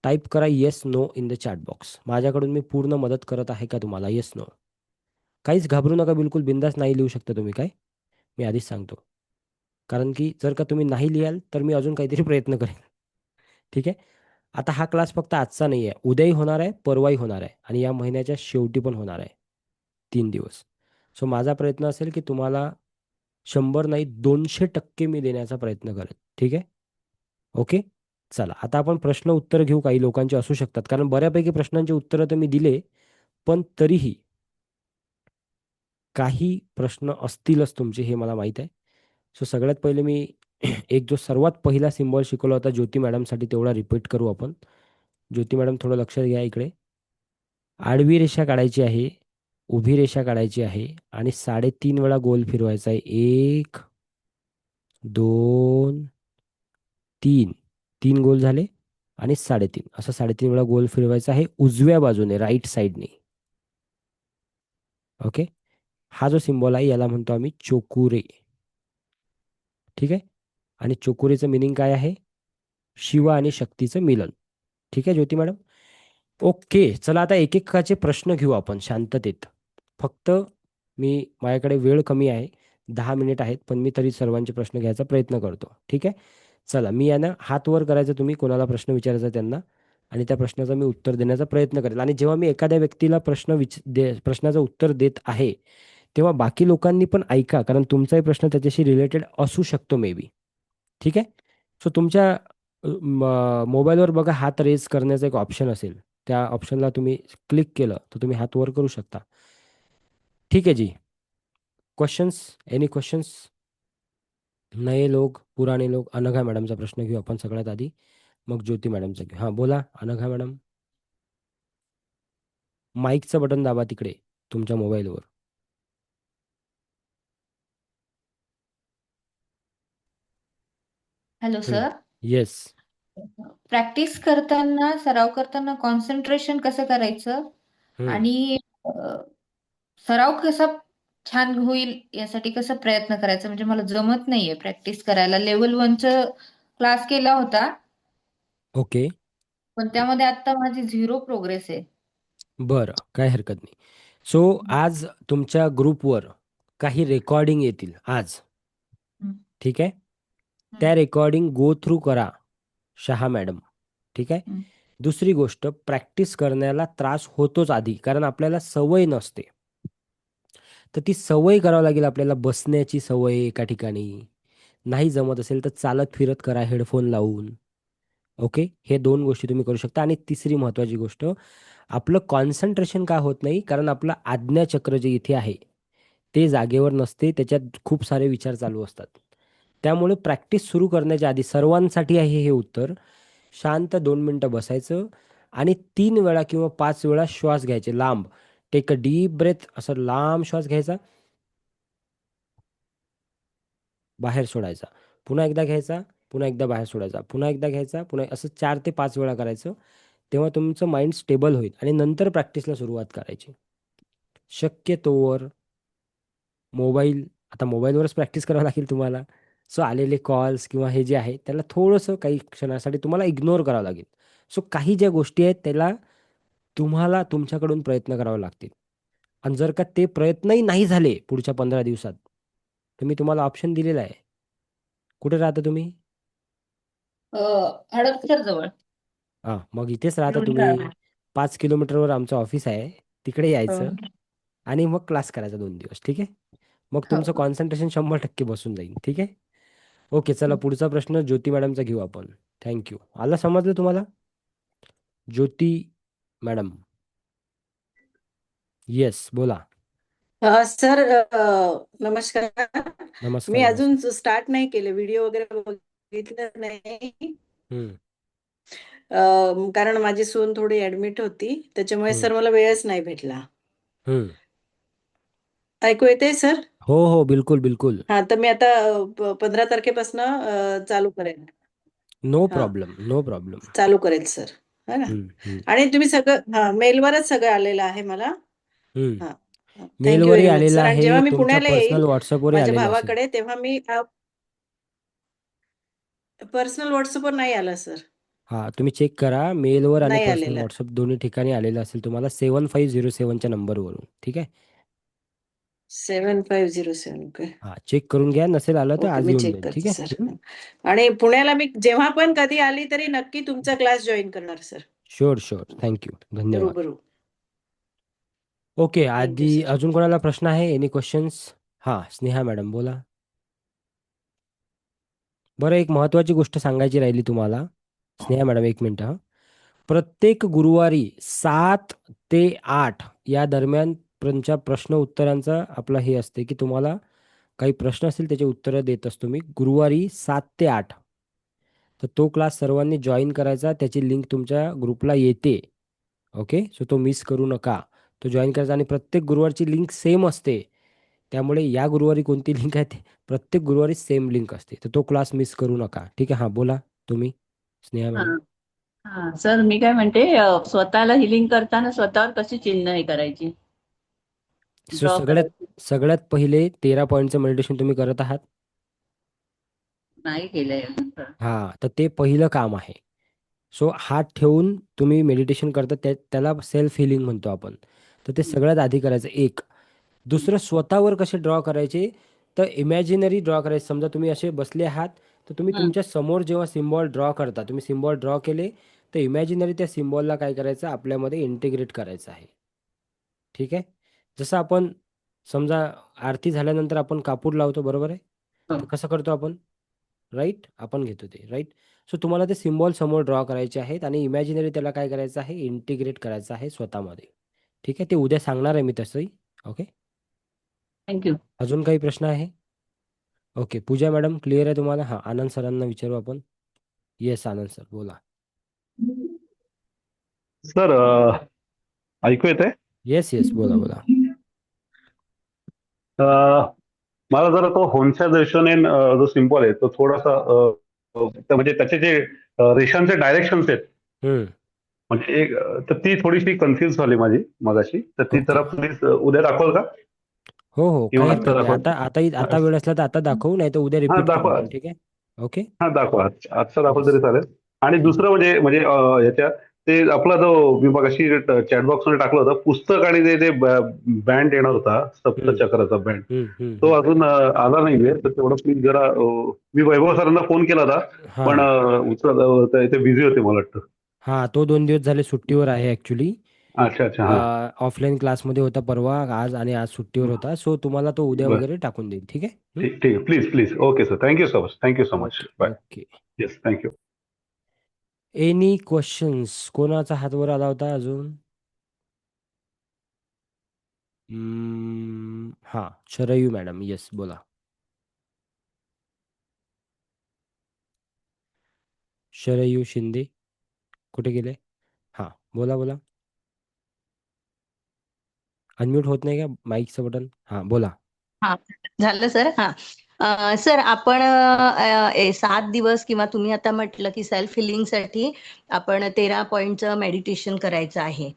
टाइप करा yes no in the chat box. माझ्याकडून मी पूर्ण मदत करत आहे का तुम्हाला? Yes no. काहीच घाबरू नका, बिलकुल बिंदास नाही लिहू शकता तुम्ही काय, मी आधीच सांगतो. कारण की जर का तुम्ही नाही लिहाल, तर मी अजून काहीतरी प्रयत्न करेन. ठीक आहे. आता हा क्लास फक्त आजचा नाही आहे. उद्याही होणार आहे, परवाही होणार आहे आणि या महिन्याच्या शेवटी पण होणार आहे. 3 दिवस. सो माझा प्रयत्न असेल की तुम्हाला 100 नाही 200% मी देण्याचा प्रयत्न करेन. ठीक आहे? ओके? चला, आता आपण प्रश्न उत्तर घेऊ. काही लोकांचे असू शकतात. कारण बऱ्यापैकी प्रश्नांची उत्तरं तर मी दिले, पण तरीही काही प्रश्न असतीलच तुमचे, हे मला माहीत आहे. सो सगळ्यात पहिले मी एक जो सर्वात पहिला सिम्बॉल शिकवला होता ज्योती मॅडमसाठी, तेवढा रिपीट करू आपण. ज्योती मॅडम, थोडं लक्ष द्या इकडे. आडवी रेषा काढायची आहे, उभी रेषा काढायची आहे आणि 3.5 वेळा गोल फिरवायचा आहे. 1, 2, 3. 3 गोल झाले आणि 3.5. असं 3.5 वेळा गोल फिरवायचा आहे उजव्या बाजूने, राईट साईडने. ओके. हा जो सिम्बॉल आहे याला म्हणतो आम्ही चोकुरे. ठीक आहे. आणि चोकुरेचं मिनिंग काय आहे? शिव आणि शक्तीचं मिलन. ठीक आहे ज्योती मॅडम. ओके, चला आता एकेकाचे प्रश्न घेऊ आपण शांततेत. फक्त माझ्याकडे वेळ कमी आहे, 10 मिनिट आहेत, पण मी तरी सर्वांचे प्रश्न घ्यायचा प्रयत्न करतो. ठीक आहे. चला, मी आहे ना, हात वर करायचा, तुम्ही कोणाला प्रश्न विचारायचा त्यांना, आणि त्या प्रश्नाचं मी उत्तर देण्याचा प्रयत्न करेल. आणि जेव्हा मी एखाद्या व्यक्तीला प्रश्नाचं उत्तर देत आहे, तेव्हा बाकी लोकांनी पण ऐका, कारण तुमचाही प्रश्न त्याच्याशी रिलेटेड असू शकतो मे बी. ठीक आहे. सो तुमच्या मोबाईलवर बघा, हात रेज करण्याचा एक ऑप्शन असेल. त्या ऑप्शनला तुम्ही क्लिक केलं तर तुम्ही हात वर करू शकता. ठीक आहे जी. Questions, any questions? नये लोग, पुराणे लोग. अनघा मॅडमचा प्रश्न घेऊ आपण सगळ्यात आधी, मग ज्योती मॅडमचा घेऊ. हां, बोला अनघा मॅडम. माईकचं बटन दाबा तिकडे तुमच्या मोबाईलवर. Hello sir. येस. प्रॅक्टिस करताना, सराव करताना कॉन्सन्ट्रेशन कसं करायचं आणि अ, सराव कसा छान होईल यासाठी कसं प्रयत्न करायचा, म्हणजे मला जमत नाहीये प्रॅक्टिस करायला. लेवल 1च क्लास केला होता, ओके. पण त्यामध्ये आता माझी झिरो प्रोग्रेस आहे. बरं, काय हरकत नाही. सो आज तुमच्या ग्रुपवर काही रेकॉर्डिंग येतील आज. हम्म, ठीक आहे. हम्म, त्या रेकॉर्डिंग गो थ्रू करा, शहा मॅडम. ठीक आहे. हम्म. दुसरी गोष्ट, प्रॅक्टिस करण्याला त्रास होतोच आधी, कारण आपल्याला सवय नसते. तर ती सवय करावी लागेल आपल्याला, बसण्याची सवय एका ठिकाणी. नाही जमत असेल तर चालत फिरत करा, हेडफोन लावून. ओके, हे 2 गोष्टी तुम्ही करू शकता. आणि तिसरी महत्त्वाची गोष्ट, आपलं कॉन्सन्ट्रेशन का होत नाही, कारण आपलं आज्ञाचक्र जे इथे आहे ते जागेवर नसते, त्याच्यात खूप सारे विचार चालू असतात. त्यामुळे प्रॅक्टिस सुरू करण्याच्या आधी, सर्वांसाठी आहे हे उत्तर, शांत 2 मिनटं बसायचं आणि 3 वेळा किंवा 5 वेळा श्वास घ्यायचे लांब. टेक अ डीप ब्रेथ, असं लांब श्वास घ्यायचा, बाहेर सोडायचा, पुन्हा एकदा घ्यायचा, पुन्हा एकदा बाहेर सोडायचा, पुन्हा एकदा घ्यायचा, पुन्हा असं 4 ते 5 वेळा करायचं. तेव्हा तुमचं माइंड स्टेबल होईल आणि नंतर प्रॅक्टिसला सुरुवात करायची. शक्यतोवर मोबाईल, आता मोबाईलवरच प्रॅक्टिस करावं लागेल तुम्हाला. सो आलेले कॉल्स किंवा हे जे आहे त्याला थोडंसं काही क्षणासाठी तुम्हाला इग्नोर करावं लागेल. सो काही ज्या गोष्टी आहेत त्याला तुम्हाला तुमच्याकडून प्रयत्न करावे लागतील. आणि जर का ते प्रयत्नही नाही झाले पुढच्या 15 दिवसात, तर मी तुम्हाला ऑप्शन दिलेला आहे. कुठे राहता तुम्ही? हडपसर जवळ. हां, मग इथेच राहता रोड तुम्ही. ट्रॅव्हल. 5 किलोमीटरवर आमचं ऑफिस आहे. तिकडे यायचं आणि मग क्लास करायचा 2 दिवस. ठीक आहे. मग तुमचं हो. कॉन्सन्ट्रेशन 100% बसून जाईल. ठीक आहे. ओके, चला पुढचा प्रश्न ज्योती मॅडमचा घेऊ आपण. Thank you. आलं समजलं तुम्हाला? ज्योती मॅडम. येस, बोला. सर, नमस्कार. नमस्कार, मी अजून नमस्कार. स्टार्ट नाही केलं, व्हिडिओ वगैरे बघितलं नाही. हं, कारण माझी सून थोडी ऍडमिट होती, त्याच्यामुळे हं, सर मला वेळच नाही भेटला. हं. ऐकू येते सर? हो, हो. बिलकुल, बिलकुल. हा, तर मी आता 15 तारखेपासून चालू करेन. नो हा, प्रॉब्लेम, नो प्रॉब्लेम. चालू करेल सर. है ना? हं, हं, आणि तुम्ही सगळं, हा, मेलवरच सगळं आलेलं आहे मला. हं. हा. थँक्यू मेलवरही व्हेरी मच आलेलं सर. आणि आहे. जेव्हा मी तुमच्या पुण्याला पर्सनल येईल WhatsAppवरही माझ्या आलेलं असेल. भावाकडे, तेव्हा मी पर्सनल व्हॉट्सअपवर नाही आला सर. हां, तुम्ही चेक करा. मेलवर आणि नाही पर्सनल आलेला. WhatsApp दोन्ही ठिकाणी आलेलं असेल तुम्हाला, 7507च्या नंबरवरून. ठीक आहे. 7507. ओके. हा, चेक करून घ्या, नसेल आलं तर ओके, आज मी येऊन चेक जाईल. ठीक करते आहे. सर. आणि पुण्याला मी जेव्हा पण कधी आली तरी नक्की तुमचा क्लास जॉईन करणार सर. Sure sure. थँक्यू. धन्यवाद. रूबरू. ओके, थँक्यू आधी सर. अजून कोणाला प्रश्न आहे? Any questions? हां, स्नेहा मॅडम बोला. बरं, एक महत्त्वाची गोष्ट सांगायची राहिली तुम्हाला. स्नेहा मॅडम, एक मिनिट हां. प्रत्येक गुरुवारी 7 ते 8 या दरम्यान तुमच्या प्रश्न उत्तरांचा आपला हे असते, की तुम्हाला काही प्रश्न असतील त्याची उत्तरं देत असतो मी. गुरुवारी 7 ते 8. तर तो क्लास सर्वांनी जॉइन करायचा. त्याची लिंक तुमच्या ग्रुपला येते. ओके. सो तो मिस करू नका. तो जॉइन करायचा आणि प्रत्येक गुरुवारची लिंक सेम असते. त्यामुळे या गुरुवारी कोणती लिंक आहे ते प्रत्येक गुरुवारी सेम लिंक असते. तर तो क्लास मिस करू नका. ठीक आहे. हां, बोला तुम्ही, स्नेहा मॅडम. हा हा सर, मी काय म्हणते, स्वतःला हिलिंग करताना स्वतःवर कशी चिन्ह हे करायची, सो ड्रॉ सगळ्यात करायची? सगळ्यात पहिले 13 पॉईंटचं मेडिटेशन तुम्ही करत आहात. नाही केलंय सर. हां, तर ते पहिलं काम आहे. सो हात ठेवून तुम्ही मेडिटेशन करता, त्याला सेल्फ हिलिंग म्हणतो आपण. तर ते सगळ्यात आधी करायचं एक. दुसरं, स्वतःवर कसे ड्रॉ करायचे, तर इमॅजिनरी ड्रॉ करायचे. समजा तुम्ही असे बसले आहात, तर तुम्ही हं, तुमच्या समोर जेव्हा सिम्बॉल ड्रॉ करता, तुम्ही सिम्बॉल ड्रॉ केले, तर इमॅजिनरी त्या सिम्बॉलला काय करायचं, आपल्यामध्ये इंटिग्रेट करायचं आहे. ठीक आहे. जसं आपण समजा आरती झाल्यानंतर आपण कापूर लावतो, बरोबर आहे. हो. तर कसं करतो आपण, राईट, आपण घेतो ते, राईट. सो तुम्हाला ते सिम्बॉल समोर ड्रॉ करायचे आहेत आणि इमॅजिनरी त्याला काय करायचं आहे, इंटिग्रेट करायचं आहे स्वतःमध्ये. ठीक आहे. ते उद्या सांगणार आहे मी तसंही. ओके. थँक्यू. अजून काही प्रश्न आहे? ओके, पूजा मॅडम क्लिअर आहे तुम्हाला? हां, आनंद सरांना विचारू आपण. येस, आनंद सर बोला. सर, ऐकू येतंय? येस येस, बोला बोला. मला जरा तो होमच्या दृष्टीने जो सिम्बॉल आहे तो थोडासा म्हणजे त्याचे जे रेषांचे डायरेक्शन्स आहेत, हम्म. म्हणजे एक तर ती थोडीशी कन्फ्युज झाली माझी मगाशी. तर ती ओके. जरा प्लीज उद्या दाखवाल का? हो हो, काही किंवा आत्ता हरकत नाही. दाखवाल? आता वेळ असला तर आता दाखवू, नाही तर उद्या हा, रिपीट करू दाखवा. आपण. ठीक आहे. ओके. हा, दाखवा. आजचा दाखवा येस. तरी चालेल. आणि दुसरं म्हणजे म्हणजे ह्याच्या ते आपला जो मी मगाशी चॅट बॉक्स मध्ये टाकलं होतं पुस्तक आणि ते बँड येणार होता हम्म सप्तचक्राचा बँड, हम्म हम्म तो हम्म. अजून आला नाहीये. तर तेवढं प्लीज जरा मी वैभव सरांना फोन केला होता, पण हां ते बिझी होते मला वाटतं. हां, तो 2 दिवस झाले सुट्टीवर आहे ॲक्च्युली. अच्छा अच्छा, हा. ऑफलाईन क्लासमध्ये होता परवा, आज, आणि आज सुट्टीवर होता. सो तुम्हाला तो उद्या बरं, वगैरे टाकून देईल. ठीक आहे. ठीक ठीक, please please. Okay sir, thank you so much. Thank you so much. Okay bye. Okay. Yes, thank you. Any questions? कोणाचा हात वर आला होता अजून? हां, शरयू मॅडम, येस बोला. शरयू शिंदे कुठे गेले? हां, बोला बोला. अनम्यूट होत नाही का माईकचं बटन? हां, बोला. हा, झालं सर. हा, सर, आपण 7 दिवस किंवा तुम्ही आता म्हटलं की सेल्फ हिलिंगसाठी आपण 13 पॉईंटचं मेडिटेशन करायचं आहे.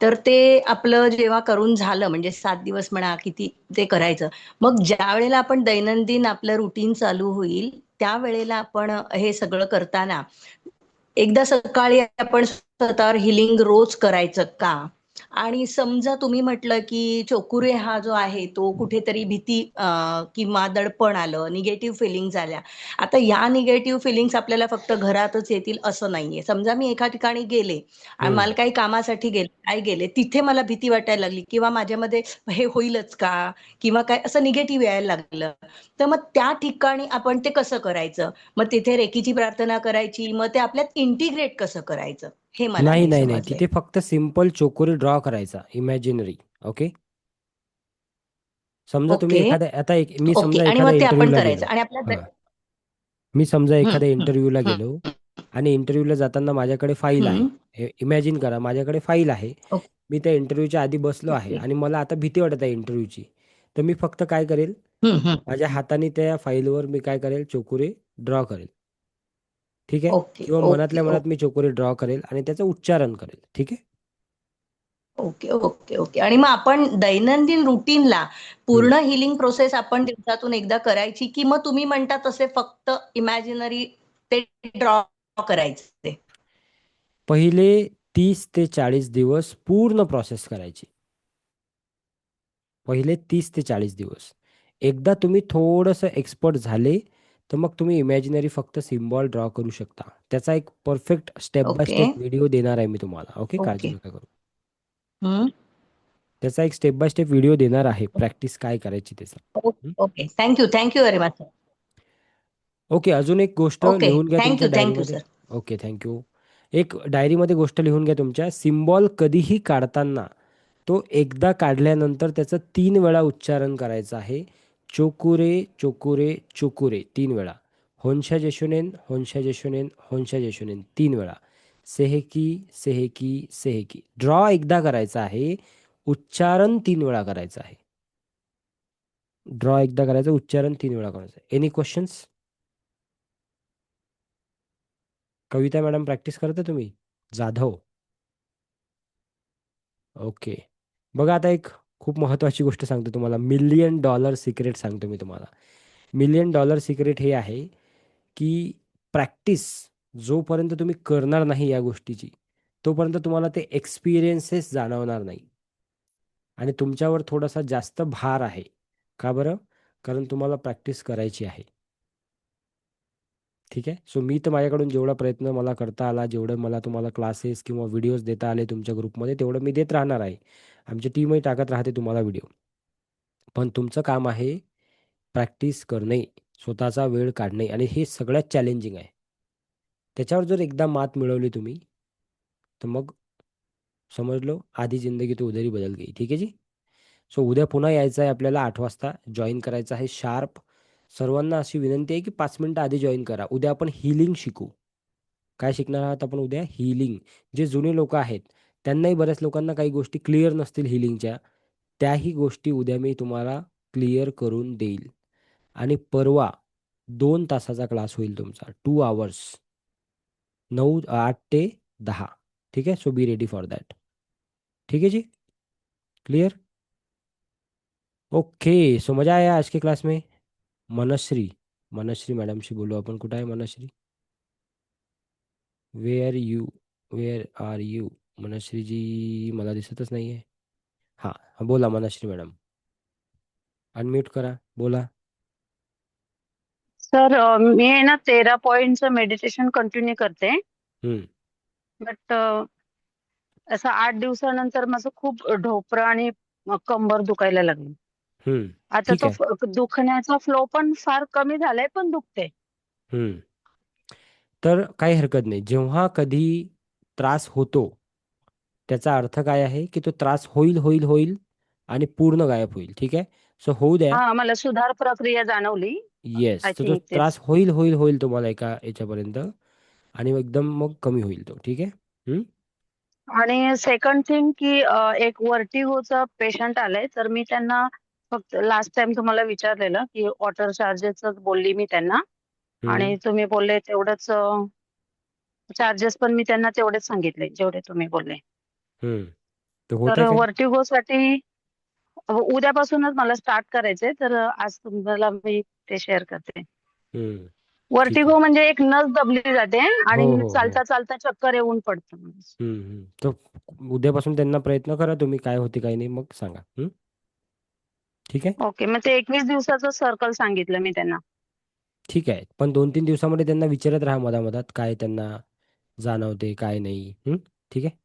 तर ते आपलं जेव्हा करून झालं, म्हणजे 7 दिवस म्हणा किती ते करायचं, मग ज्या वेळेला आपण दैनंदिन आपलं रुटीन चालू होईल त्यावेळेला आपण हे सगळं करताना एकदा सकाळी आपण स्वतःवर हिलिंग रोज करायचं का? आणि समजा तुम्ही म्हटलं की चोकुरे हा जो आहे तो कुठेतरी भीती किंवा दडपण आलं, निगेटिव्ह फिलिंग्स आल्या. आता या निगेटिव्ह फिलिंग्स आपल्याला फक्त घरातच येतील असं नाहीये. समजा मी एका ठिकाणी गेले आणि हं. मला काही कामासाठी गेले, काय गेले, तिथे मला भीती वाटायला लागली किंवा माझ्यामध्ये हे होईलच का? किंवा काय असं निगेटिव्ह यायला लागलं. तर मग त्या ठिकाणी आपण ते कसं करायचं? मग तिथे रेकीची प्रार्थना करायची, मग ते आपल्यात इंटिग्रेट कसं करायचं? हे मला नाही नाही नाही नाही, समजलंय. तिथे फक्त सिम्पल चोकोरी ड्रॉ करायचा, इमॅजिनरी. ओके. समजा तुम्ही ओके, एखाद्या, आता एक मी ओके. समजा आणि एखाद्या मग ते आपण इंटरव्ह्यूला करायचं गेलो. आणि आपल्या हां, मी समजा हं, एखाद्या हं, इंटरव्ह्यूला हं, गेलो आणि इंटरव्ह्यूला जाताना माझ्याकडे फाईल आहे. हं. इमॅजिन करा, माझ्याकडे फाईल आहे. ओ मी त्या इंटरव्ह्यूच्या आधी बसलो आहे ओके. आणि मला आता भीती वाटत आहे इंटरव्ह्यूची. तर मी फक्त काय करेल, हं, हं. माझ्या हाताने त्या फाईलवर मी काय करेल, चोकुरे ड्रॉ करेल. ठीक आहे. ओके, किंवा ओके, मनातल्या मनात मी चोकुरे ड्रॉ करेल आणि त्याचं उच्चारण करेल. ठीक आहे. Okay, okay, okay. आणि मग आपण दैनंदिन रुटीनला हं. पूर्ण हीलिंग प्रोसेस आपण दिवसातून एकदा करायची, की मग तुम्ही म्हणता तसे फक्त इमॅजिनरी ते ड्रॉ करायचे? पहिले 30 ते 40 दिवस पूर्ण प्रोसेस करायची. पहिले 30 ते 40 दिवस. एकदा तुम्ही थोडंसं एक्सपर्ट झाले, तर मग तुम्ही इमॅजिनरी फक्त सिम्बॉल ड्रॉ करू शकता. त्याचा एक perfect step by okay. Step video देणार आहे मी तुम्हाला. ओके, काळजी ओके. नका करू. हम्म. त्याचा एक स्टेप बाय स्टेप व्हिडिओ देणार आहे, प्रॅक्टिस काय करायची त्याचा. Okay. Thank you very much. Okay, अजून एक गोष्ट ओके. लिहून घ्या तुमच्या थँक्यू डायरीमध्ये. सर. Okay, thank you. एक डायरीमध्ये गोष्ट लिहून घ्या तुमच्या. सिम्बॉल कधीही काढताना तो एकदा काढल्यानंतर त्याचं 3 वेळा उच्चारण करायचं आहे. चोकुरे, चोकुरे, चोकुरे 3 वेळा. होन्शा जेशोनेन, होन्शा जेशोनेन, होन्शा जेशोनेन 3 वेळा. सेहेकी, सेहेकी, सेहेकी. ड्रॉ एकदा करायचा आहे. उच्चारण 3 वेळा करायचं आहे. ड्रॉ एकदा करायचं, उच्चारण 3 वेळा करायचं. Any questions? Kavita madam practice करता तुम्ही? जाधव. ओके. बघा आता एक खूप महत्त्वाची गोष्ट सांगतो तुम्हाला. $1,000,000 सिक्रेट सांगतो मी तुम्हाला. $1,000,000 सिक्रेट हे आहे, की प्रॅक्टिस जोपर्यंत तुम्ही करणार नाही या गोष्टीची, तोपर्यंत तुम्हाला ते एक्सपिरियन्सेस जाणवणार नाही. आणि तुमच्यावर थोडासा जास्त भार आहे. का बरं? कारण तुम्हाला प्रॅक्टिस करायची आहे. ठीक आहे. सो मी तर माझ्याकडून जेवढा प्रयत्न मला करता आला, जेवढं मला तुम्हाला क्लासेस किंवा व्हिडिओज देता आले तुमच्या ग्रुपमध्ये, तेवढं मी देत राहणार आहे. आमची टीमही टाकत राहते तुम्हाला व्हिडिओ. पण तुमचं काम आहे प्रॅक्टिस करणे, स्वतःचा वेळ काढणे, आणि हे सगळ्यात चॅलेंजिंग आहे. त्याच्यावर जर एकदा मात मिळवली तुम्ही, तर मग समज लो आधी जिंदगी तो उधर ही बदल गई. ठीक आहे जी. सो उद्या पुन्हा यायचं आहे आपल्याला 8 वाजता. जॉईन करायचं आहे शार्प. सर्वांना अशी विनंती आहे की 5 मिनिटं आधी जॉईन करा. उद्या आपण हीलिंग शिकू. काय शिकणार आहात आपण उद्या? हीलिंग. जे जुने लोक आहेत त्यांनाही, बऱ्याच लोकांना काही गोष्टी क्लिअर नसतील हीलिंगच्या, त्याही गोष्टी उद्या मी तुम्हाला क्लिअर करून देईल. आणि परवा 2 तासाचा क्लास होईल तुमचा, 2 आवर्स, 8 ते 10. ठीक आहे. So be ready for that. ठीक है जी. क्लियर? ओके. सो मजा आया आज के क्लास में. मनश्री, मनश्री मॅडमशी बोलू आपण. कुठं आहे Manashree? Where are you? Manashree ji मला दिसतच नाही आहे. हां, बोला मनश्री मॅडम. अनम्यूट करा, बोला. सर मी आहे ना 13 पॉईंटचं मेडिटेशन कंटिन्यू करते. हम्म, बट असं 8 दिवसानंतर माझं खूप ढोपरा आणि कंबर दुखायला लागली. हम्म. आता ठीक तो आहे. दुखण्याचा फ्लो पण फार कमी झालाय, पण दुखते. हम्म. तर काही हरकत नाही. जेव्हा कधी त्रास होतो, त्याचा अर्थ काय आहे की तो त्रास होईल होईल होईल आणि पूर्ण गायब होईल. ठीक आहे. सो होऊ द्या. हा, मला सुधार प्रक्रिया जाणवली. येस. आय तर तो थिंक तेच. त्रास होईल होईल होईल तुम्हाला एका याच्यापर्यंत, आणि एकदम मग कमी होईल तो. ठीक आहे. हम्म. आणि सेकंड थिंग की एक वर्टिगोचा पेशंट आलाय, तर मी त्यांना फक्त लास्ट टाइम तुम्हाला विचारलेलं की वॉटर चार्जेसच बोलली मी त्यांना, हम्म. आणि तुम्ही बोलले तेवढंच चार्जेस पण मी त्यांना तेवढेच सांगितले जेवढे तुम्ही बोलले. हम्म. तर होत तर आहे काय? वर्टिगोसाठी उद्यापासूनच मला स्टार्ट करायचंय, तर आज तुम्हाला मी ते शेअर करते. हम्म. ठीक आहे. वर्टिगो म्हणजे एक नस दबली जाते हो आणि हो हो. चालता चालता चक्कर येऊन पडतं. तर उद्यापासून त्यांना प्रयत्न करा तुम्ही, काय होते काय नाही मग सांगा. ठीक आहे. ओके, मग ते 21 दिवसाचं सर्कल सांगितलं मी त्यांना. ठीक आहे. पण 2-3 दिवसामध्ये त्यांना विचारत राहा मधामधात काय त्यांना जाणवते काय नाही. ठीक आहे.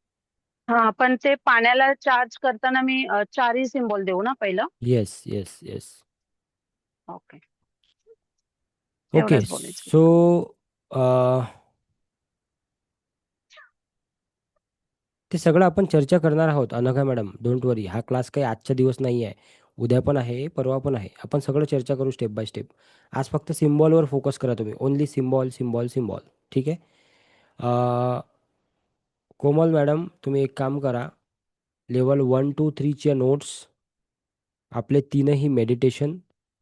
हा, पण ते पाण्याला चार्ज करताना मी 4ही सिम्बॉल देऊ ना पहिलं? Yes yes yes. Okay, okay. एवढंच बोलायचं. सो ते सगळं आपण चर्चा करणार आहोत अनघा मॅडम. डोंट वरी. हा क्लास काही आजचा दिवस नाही आहे. उद्या पण आहे, परवा पण आहे. आपण सगळं चर्चा करू स्टेप बाय स्टेप. आज फक्त सिम्बॉलवर फोकस करा तुम्ही. Only symbol symbol symbol. ठीक आहे. कोमल मॅडम, तुम्ही एक काम करा. लेवल 1, 2, 3च्या नोट्स, आपले 3ही मेडिटेशन,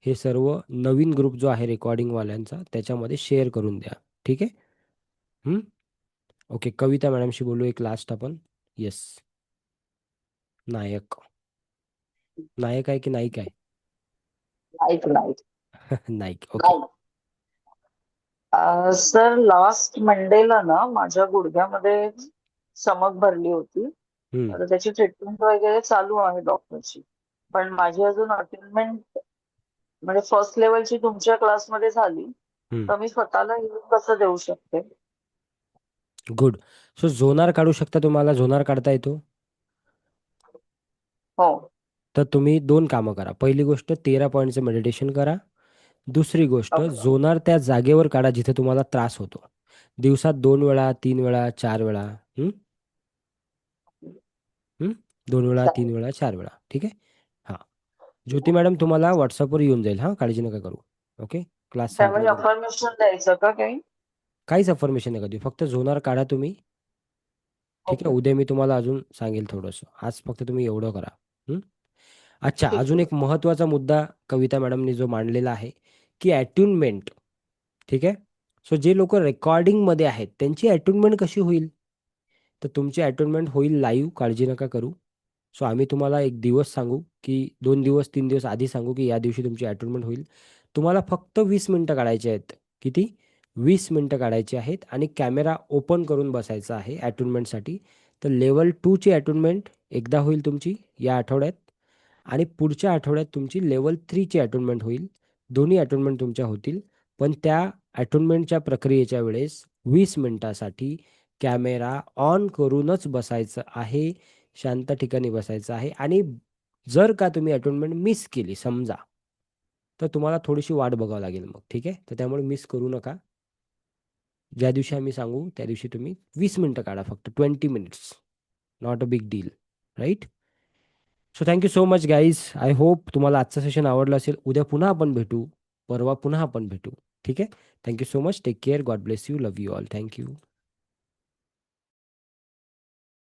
हे सर्व नवीन ग्रुप जो आहे रेकॉर्डिंगवाल्यांचा त्याच्यामध्ये शेअर करून द्या. ठीक आहे. ओके. कविता मॅडमशी बोलू एक लास्ट आपण. येस. नायक. नायक आहे की नाईक आहे? Naik Naik Naik. Okay. Sir last मंडेला ना माझ्या गुडघ्यामध्ये चमक भरली होती, हम्म. तर त्याची ट्रीटमेंट वगैरे चालू आहे डॉक्टरची. पण माझी अजून अटेंडमेंट म्हणजे फर्स्ट लेवलची तुमच्या क्लासमध्ये झाली, तर मी स्वतःला येऊन कसं देऊ शकते? गुड. सो झोनार काढू शकता, तुम्हाला झोनार काढता येतो? हो. तर तुम्ही 2 कामं करा. पहिली गोष्ट 13 पॉईंटचं मेडिटेशन करा. दुसरी गोष्ट ओके. झोनार त्या जागेवर काढा जिथे तुम्हाला त्रास होतो. दिवसात 2 वेळा, 3 वेळा, 4 वेळा. हं? 2 वेळा, 3 चालेल. वेळा, 4 वेळा. ठीक आहे? हां. ज्योती मॅडम तुम्हाला WhatsAppवर येऊन जाईल हां, काळजी नका करू. ओके? क्लास त्यामध्ये संपल्याबरोबर. अफर्मेशन द्यायचं का काही? काहीच अफर्मेशन नका देऊ. फक्त झोनार काढा तुम्ही. ठीक आहे? ओके. उद्या मी तुम्हाला अजून सांगेल थोडंसं. आज फक्त तुम्ही एवढं करा. हं? अच्छा, ठीक अजून आहे. एक महत्त्वाचा मुद्दा कविता मॅडमनी जो मांडलेला आहे, की अट्यूनमेंट. ठीक आहे? सो जे लोकं रेकॉर्डिंगमध्ये आहेत, त्यांची अट्यूनमेंट कशी होईल? तर तुमची अटोनमेंट होईल लाईव्ह, काळजी नका करू. सो आम्ही तुम्हाला एक दिवस सांगू, की 2 दिवस 3 दिवस आधी सांगू, की या दिवशी तुमची अटोनमेंट होईल. तुम्हाला फक्त 20 मिनिटं काढायची आहेत. किती? 20 मिनिटं काढायची आहेत आणि कॅमेरा ओपन करून बसायचा आहे अटोनमेंटसाठी. तर लेव्हल 2 ची अटोनमेंट एकदा होईल तुमची या आठवड्यात आणि पुढच्या आठवड्यात तुमची लेव्हल 3 ची अटोनमेंट होईल. दोन्ही अटोनमेंट तुमच्या होतील. पण त्या अटोनमेंटच्या प्रक्रियेच्या वेळेस 20 मिनिटासाठी कॅमेरा ऑन करूनच बसायचं आहे. शांत ठिकाणी बसायचं आहे आणि जर का तुम्ही अटोनमेंट मिस केली समजा, तर तुम्हाला थोडीशी वाट बघावं लागेल मग. ठीक आहे? तर त्यामुळे मिस करू नका. ज्या दिवशी आम्ही सांगू त्या दिवशी तुम्ही 20 मिनिटं काढा फक्त. 20 minutes. Not a big deal. Right? So thank you so much guys. I hope तुम्हाला आजचं सेशन आवडलं असेल. उद्या पुन्हा आपण भेटू. परवा पुन्हा आपण भेटू. ठीक आहे? Thank you so much. Take care. God bless you. Love you all. Thank you.